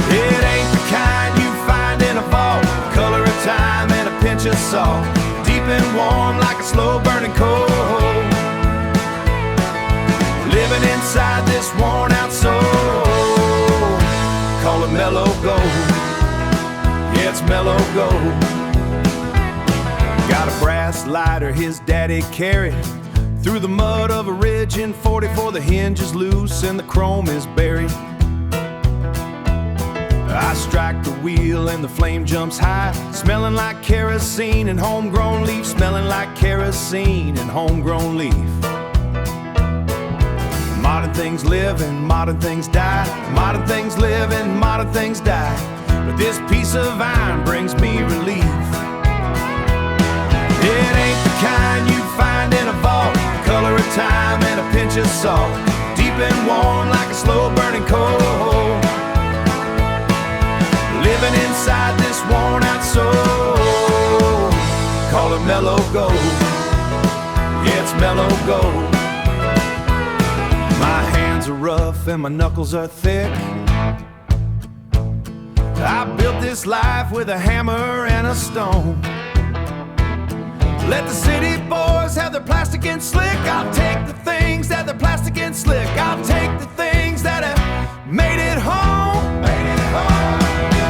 Speaker 1: It ain't the kind you find in a vault, color of time and a pinch of salt, deep and warm like a slow burning coal, living inside this worn out soul. Call it mellow gold, yeah, it's mellow gold. Got a brass lighter his daddy carried through the mud of a ridge in 44. The hinge is loose and the chrome is buried. I strike the wheel and the flame jumps high, smelling like kerosene and homegrown leaf, smelling like kerosene and homegrown leaf. Modern things live and modern things die, modern things live and modern things die, but this piece of iron brings me relief. It ain't the kind you find in a vault, color of time and a pinch of salt, deep and warm like a slow burning coal, living inside this worn out soul. mellow gold. Yeah, it's mellow gold. My hands are rough and my knuckles are thick. I built this life with a hammer and a stone. Let the city boys have their plastic and slick. I'll take the things that they're plastic and slick. I'll take the things that have made it home.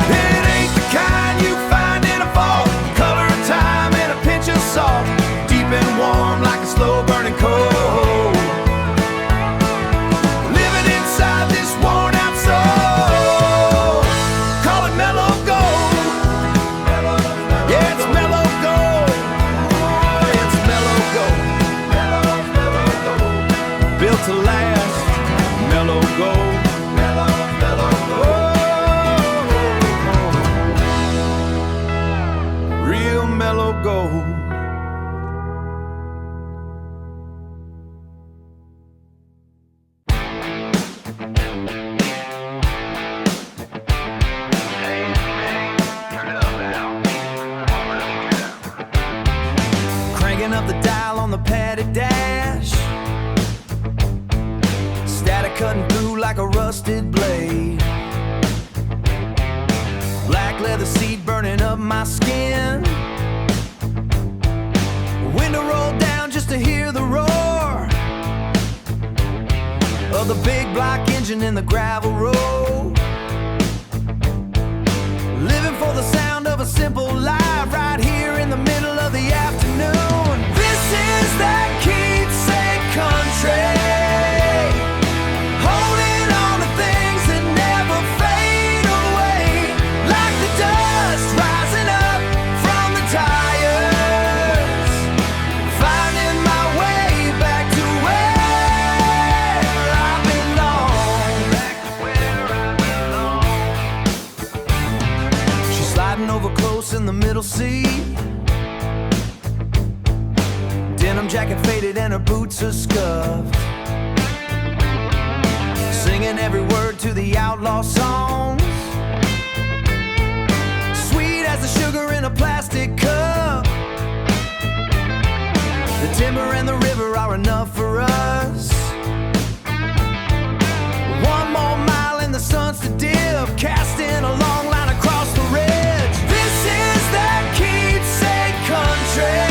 Speaker 1: It ain't the kind you find in a fall. Color of time and a pinch of salt. Deep and warm like a slow burning coal. Living inside this worn out soul. Call it mellow gold. Yeah, it's mellow gold. It's mellow gold. Built to last. Mellow gold. Real mellow gold. Cranking up the dial on the padded dash. Static cutting through like a rusted blade. Black leather seat burning up my skin. Window rolled down just to hear the roar of the big block engine in the gravel road. Living for the sound of a simple life right here in the middle of the afternoon. This is that Keepsake Country. Holding on to things that never fade away. Like the dust rising up from the tires. Finding my way back to where I belong. Back to where I belong. She's sliding over close in the middle seat. Denim jacket faded and her boots are scuffed. Singing every word to the outlaw songs. Sweet as the sugar in a plastic cup. The timber and the river are enough for us. One more mile and the sun's to dip, casting a long line across the ridge. This is that Keepsake Country.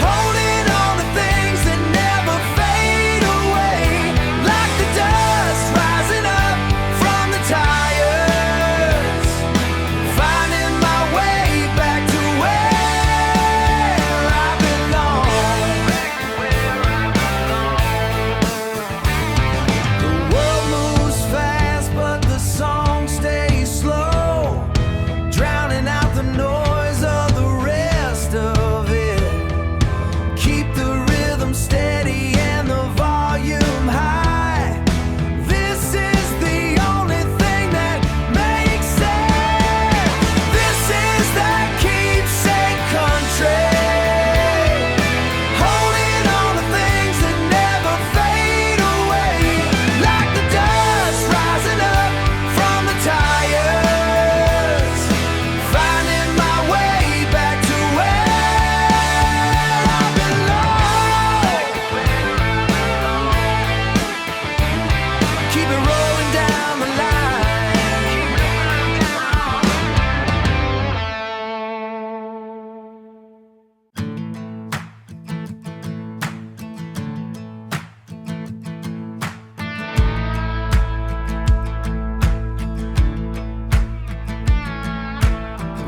Speaker 1: Holding on to things that never fade away. Like the dust rising up from the tires. Finding my way back to where I belong. Back to where I belong. The world moves fast, but the song stays slow, drowning out the noise of the rest of it. Keep the rhythm steady and the volume high. This is the only thing that makes sense. This is that Keepsake Country. Holding on to things that never fade away. Like the dust rising up from the tires. Finding my way back to where I belong. Keep it rolling down the line.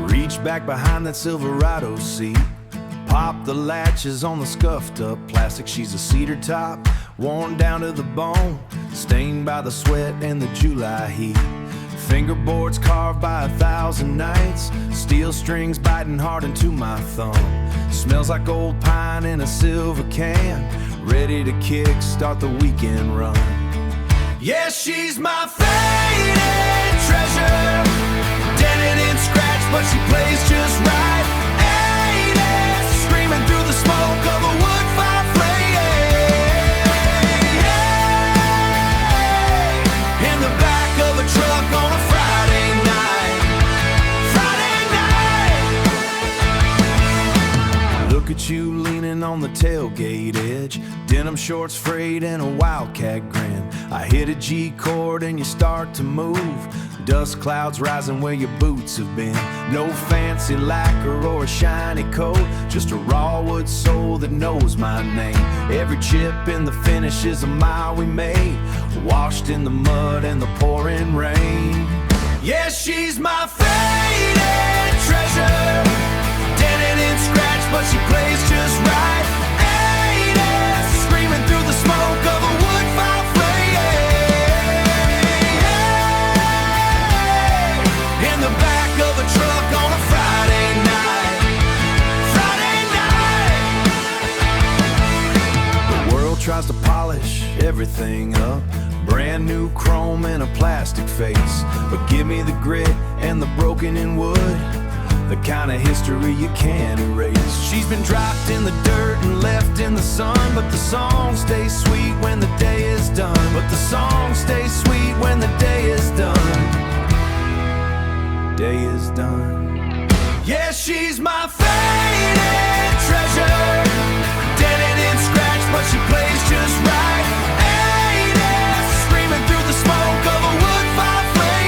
Speaker 1: Reach back behind that Silverado seat. Pop the latches on the scuffed up plastic. She's a cedar top, worn down to the bone, stained by the sweat and the July heat. Fingerboards carved by 1,000 nights, steel strings biting hard into my thumb. Smells like old pine in a silver can, ready to kick start the weekend run. Yeah, she's my faded treasure, dented and scratched, but she plays just right. 80s, screaming through the smoke of a wood fire flame. In the back of a truck on a Friday night. Friday night. leaning on the tailgate edge, denim shorts frayed and a wildcat grin. I hit a G chord and you start to move. Dust clouds rising where your boots have been. No fancy lacquer or a shiny coat, just a raw wood soul that knows my name. Every chip in the finish is a mile we made, washed in the mud and the pouring rain. Yeah, she's my faded treasure, dented and scratched, but she plays just right. 80s, screaming through the smoke of a wood fire flame. In the back of a truck on a Friday night. Friday night. The world tries to polish everything up, brand new chrome and a plastic face. But give me the grit and the broken in wood, the kind of history you can't erase. She's been dropped in the dirt and left in the sun, but the song stays sweet when the day is done. But the song stays sweet when the day is done. Day is done. Yeah, she's my faded treasure, dented and scratched, but she plays just right. 80s, screaming through the smoke of a wood fire flame.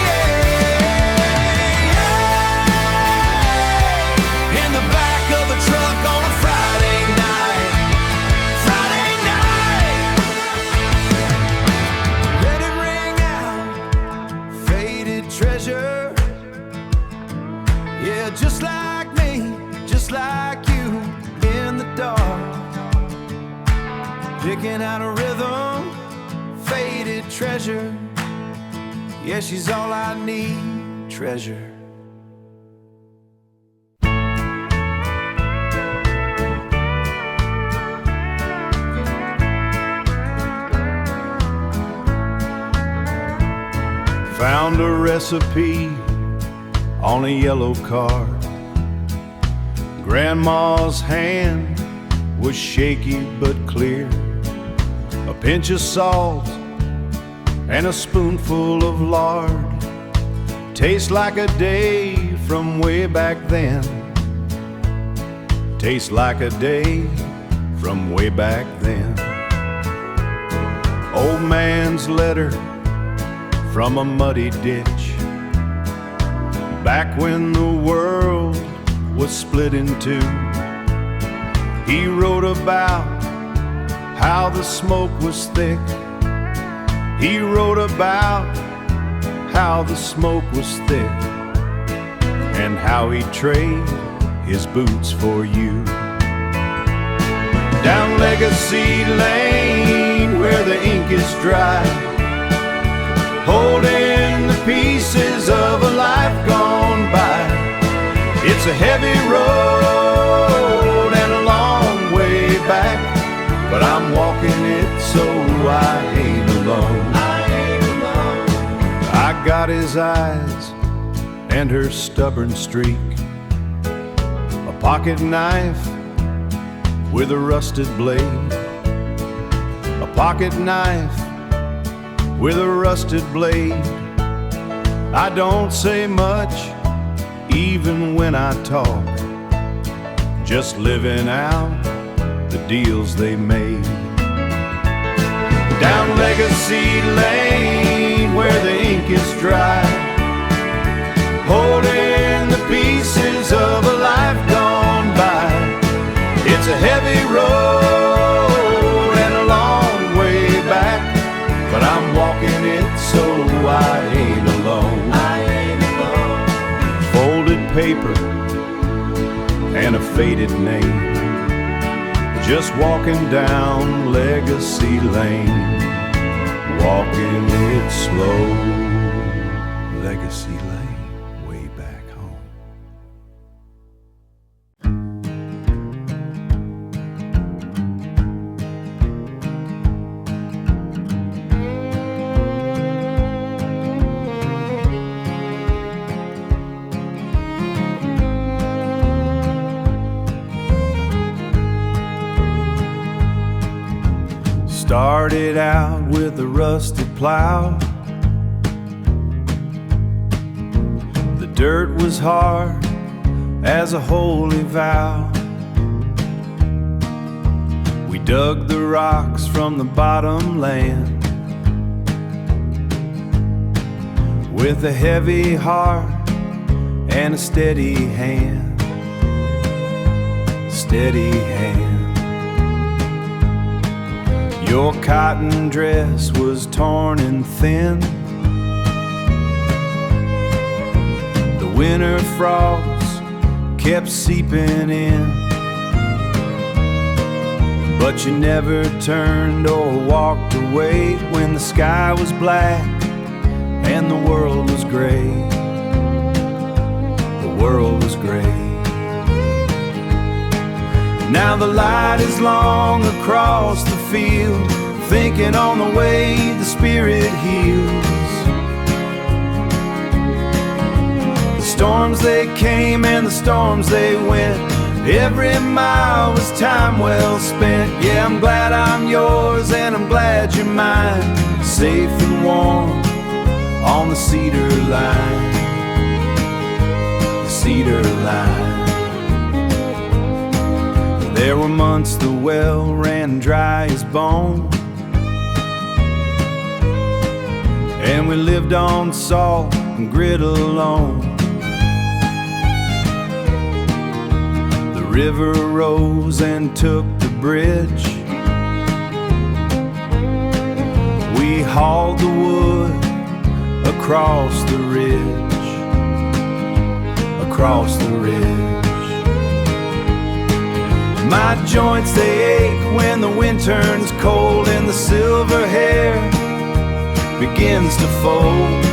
Speaker 1: In the back of a truck on a Friday night. Friday night. Let it ring out, faded treasure. Yeah, just like me, just like you, in the dark, picking out a rhythm, faded treasure. Yeah, she's all I need, treasure. Found a recipe on a yellow card. Grandma's hand was shaky but clear. A pinch of salt and a spoonful of lard. Tastes like a day from way back then. Tastes like a day from way back then. Old man's letter from a muddy ditch, back when the world was split in two. He wrote about how the smoke was thick. He wrote about how the smoke was thick, and how he'd trade his boots for you. Down Legacy Lane where the ink is dry, holding the pieces of a life gone by. It's a heavy road and a long way back, but I'm walking it so I ain't alone. I got his eyes and her stubborn streak, a pocket knife with a rusted blade, a pocket knife with a rusted blade. I don't say much even when I talk, just living out the deals they made. Down Legacy Lane where the ink is dry, holding the pieces of a life gone by. It's a heavy road and a long way back, but I'm walking it so I ain't alone. I ain't alone. Folded paper and a faded name, just walking down Legacy Lane, walking it slow. Legacy Lane, way back home. Started out with a rusted plow. The dirt was hard as a holy vow. dug the rocks from the bottom land with a heavy heart and a steady hand, steady hand. Your cotton dress was torn and thin. The winter frost kept seeping in, but you never turned or walked away when the sky was black and the world was gray. The world was gray. Now the light is long across the field, thinking on the way the spirit heals. The storms they came and the storms they went, every mile was time well spent. Yeah, I'm glad I'm yours and I'm glad you're mine, safe and warm on the cedar line, the cedar line. There were months the well ran dry as bone, and we lived on salt and grit alone. The river rose and took the bridge. We hauled the wood across the ridge, across the ridge. My joints they ache when the wind turns cold and the silver hair begins to fold,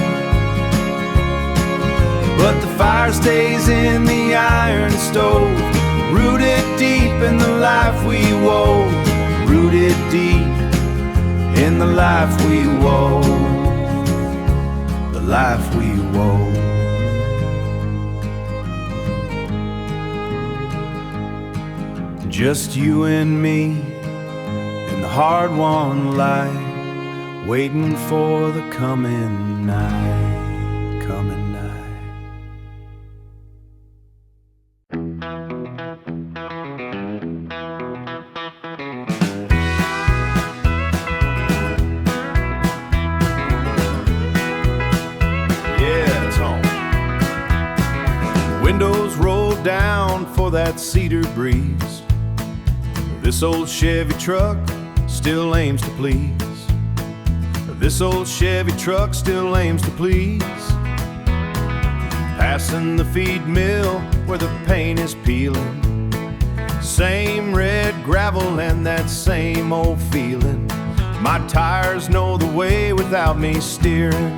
Speaker 1: but the fire stays in the iron stove, rooted deep in the life we wove, rooted deep in the life we wove, the life we wove. Just you and me in the hard-won light, waiting for the coming night, coming night. Yeah, it's home. Windows rolled down for that cedar breeze. This old Chevy truck still aims to please. This old Chevy truck still aims to please. Passing the feed mill where the paint is peeling. Same red gravel and that same old feeling. My tires know the way without me steering.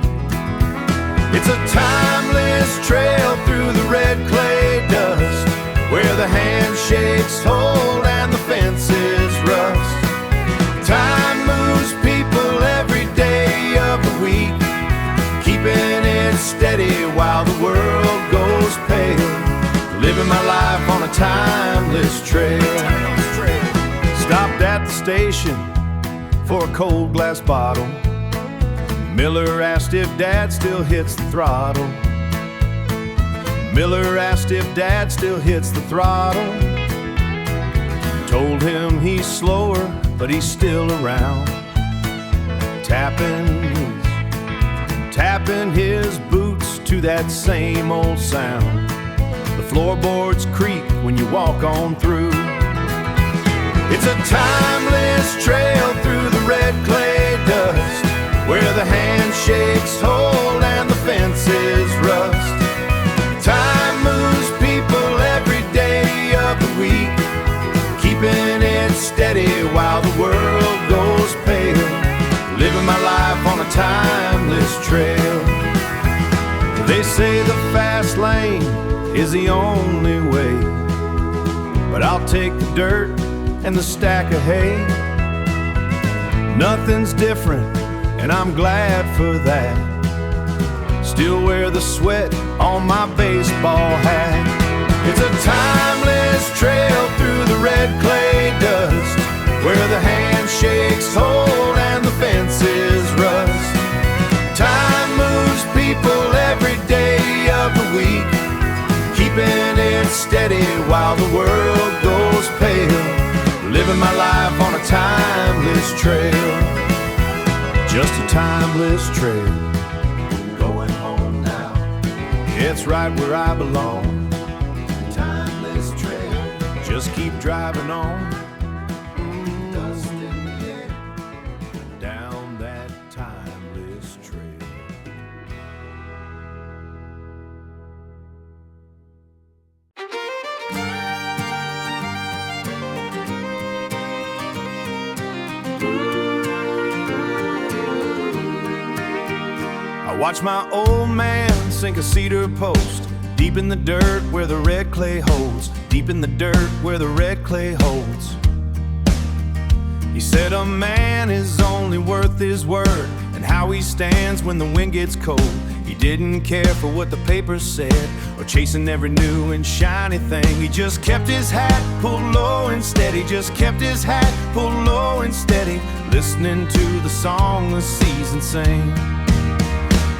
Speaker 1: It's a timeless trail through the red clay dust, where the handshakes hold and the fences rust. Time moves people every day of the week, keeping it steady while the world goes pale. Living my life on a timeless trail. Stopped at the station for a cold glass bottle. Miller asked if Dad still hits the throttle. Miller asked if Dad still hits the throttle. Told him he's slower, but he's still around. Tapping his boots to that same old sound. The floorboards creak when you walk on through. It's a timeless trail through the red clay dust, where the handshakes hold and the fences rust. Time moves people every day of the week, keeping it steady while the world goes pale. Living my life on a timeless trail. They say the fast lane is the only way, but I'll take the dirt and the stack of hay. Nothing's different, and I'm glad for that. Still wear the sweat on my baseball hat. It's a timeless trail through the red clay dust, where the handshakes hold and the fences rust. Time moves people every day of the week, keeping it steady while the world goes pale. living my life on a timeless trail. Just a timeless trail. Going home now. It's right where I belong. Timeless trail. Just keep driving on. Dust in the air. Down that timeless trail. I watch my old man sink a cedar post deep in the dirt where the red clay holds. Deep in the dirt where the red clay holds. He said a man is only worth his word and how he stands when the wind gets cold. He didn't care for what the papers said or chasing every new and shiny thing. He just kept his hat pulled low and steady. Just kept his hat pulled low and steady, listening to the song the season sing.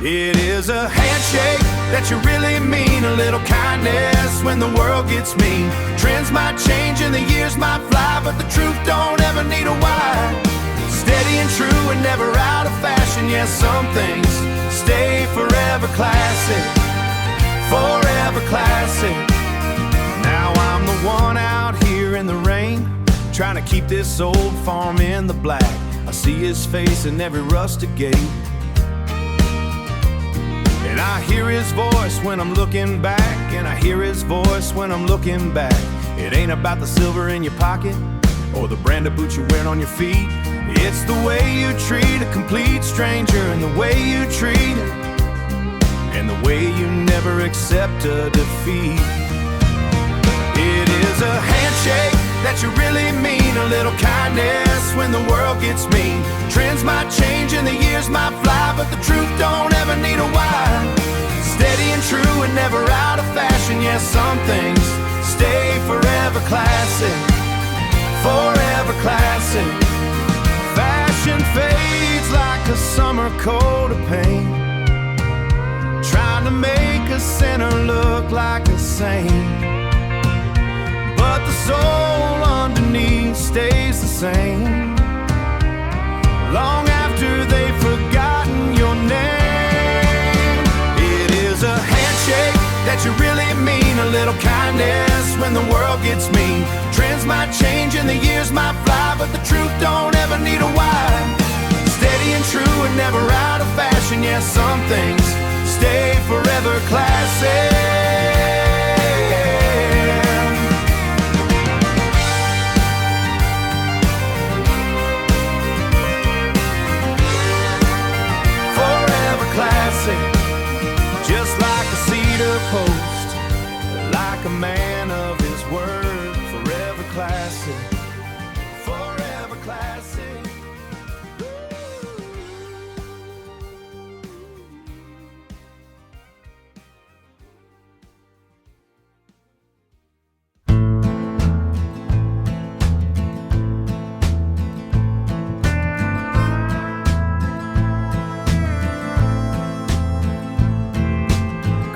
Speaker 1: It is a handshake that you really mean, a little kindness when the world gets mean. Trends might change and the years might fly, but the truth don't ever need a why. Steady and true and never out of fashion. Yes, some things stay forever classic. Forever classic. Now I'm the one out here in the rain, trying to keep this old farm in the black. I see his face in every rustic gate, and I hear his voice when I'm looking back. And I hear his voice when I'm looking back. It ain't about the silver in your pocket or the brand of boots you're wearing on your feet. It's the way you treat a complete stranger, and the way you treat it, and the way you never accept a defeat. It is a handshake that you really mean, a little kindness when the world gets mean. Trends might change and the years might fly, but the truth don't ever need a why. Steady and true and never out of fashion. Yes, some things stay forever classic. Forever classic. Fashion fades like a summer coat of paint, trying to make a sinner look like a saint. But the soul underneath stays the same, long after they've forgotten your name. It is a handshake that you really mean, a little kindness when the world gets mean. Trends might change and the years might fly, but the truth don't ever need a why. Steady and true and never out of fashion. Yes, some things stay forever classic. Just like a cedar post, like a man of his word. Forever classic, forever classic.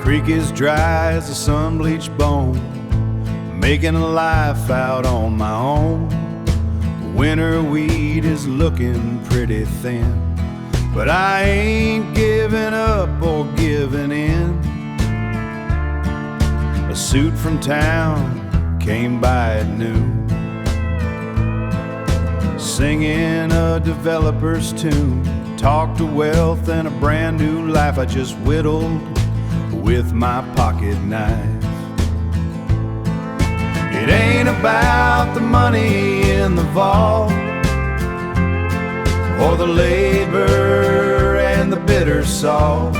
Speaker 1: Creek is dry as a sun-bleached bone, making a life out on my own. Winter wheat is looking pretty thin, but I ain't giving up or giving in. A suit from town came by at noon, singing a developer's tune. Talked of wealth and a brand new life I just whittled with my pocket knife. It ain't about the money in the vault or the labor and the bitter salt.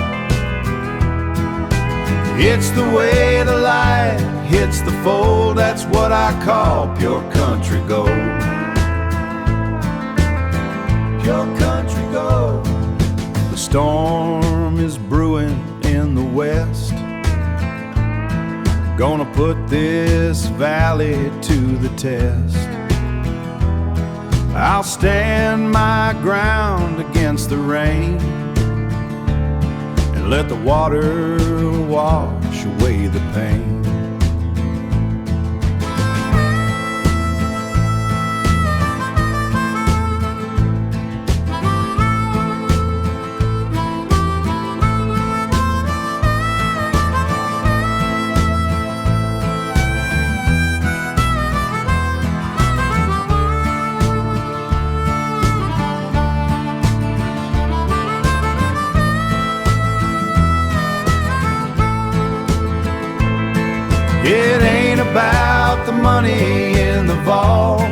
Speaker 1: It's the way the light hits the fold, that's what I call pure country gold. Pure country gold. The storm is brewing in the west, gonna put this valley to the test. I'll stand my ground against the rain and let the water wash away the pain. It ain't about the money in the vault,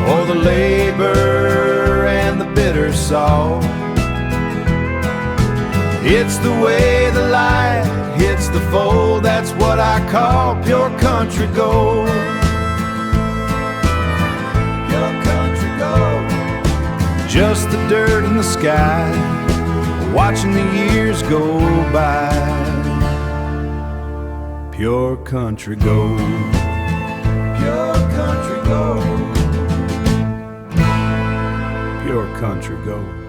Speaker 1: or the labor and the bitter salt. It's the way the light hits the fold, that's what I call pure country gold. Pure country gold. Just the dirt in the sky, watching the years go by. Pure country gold. Pure country gold. Pure country gold.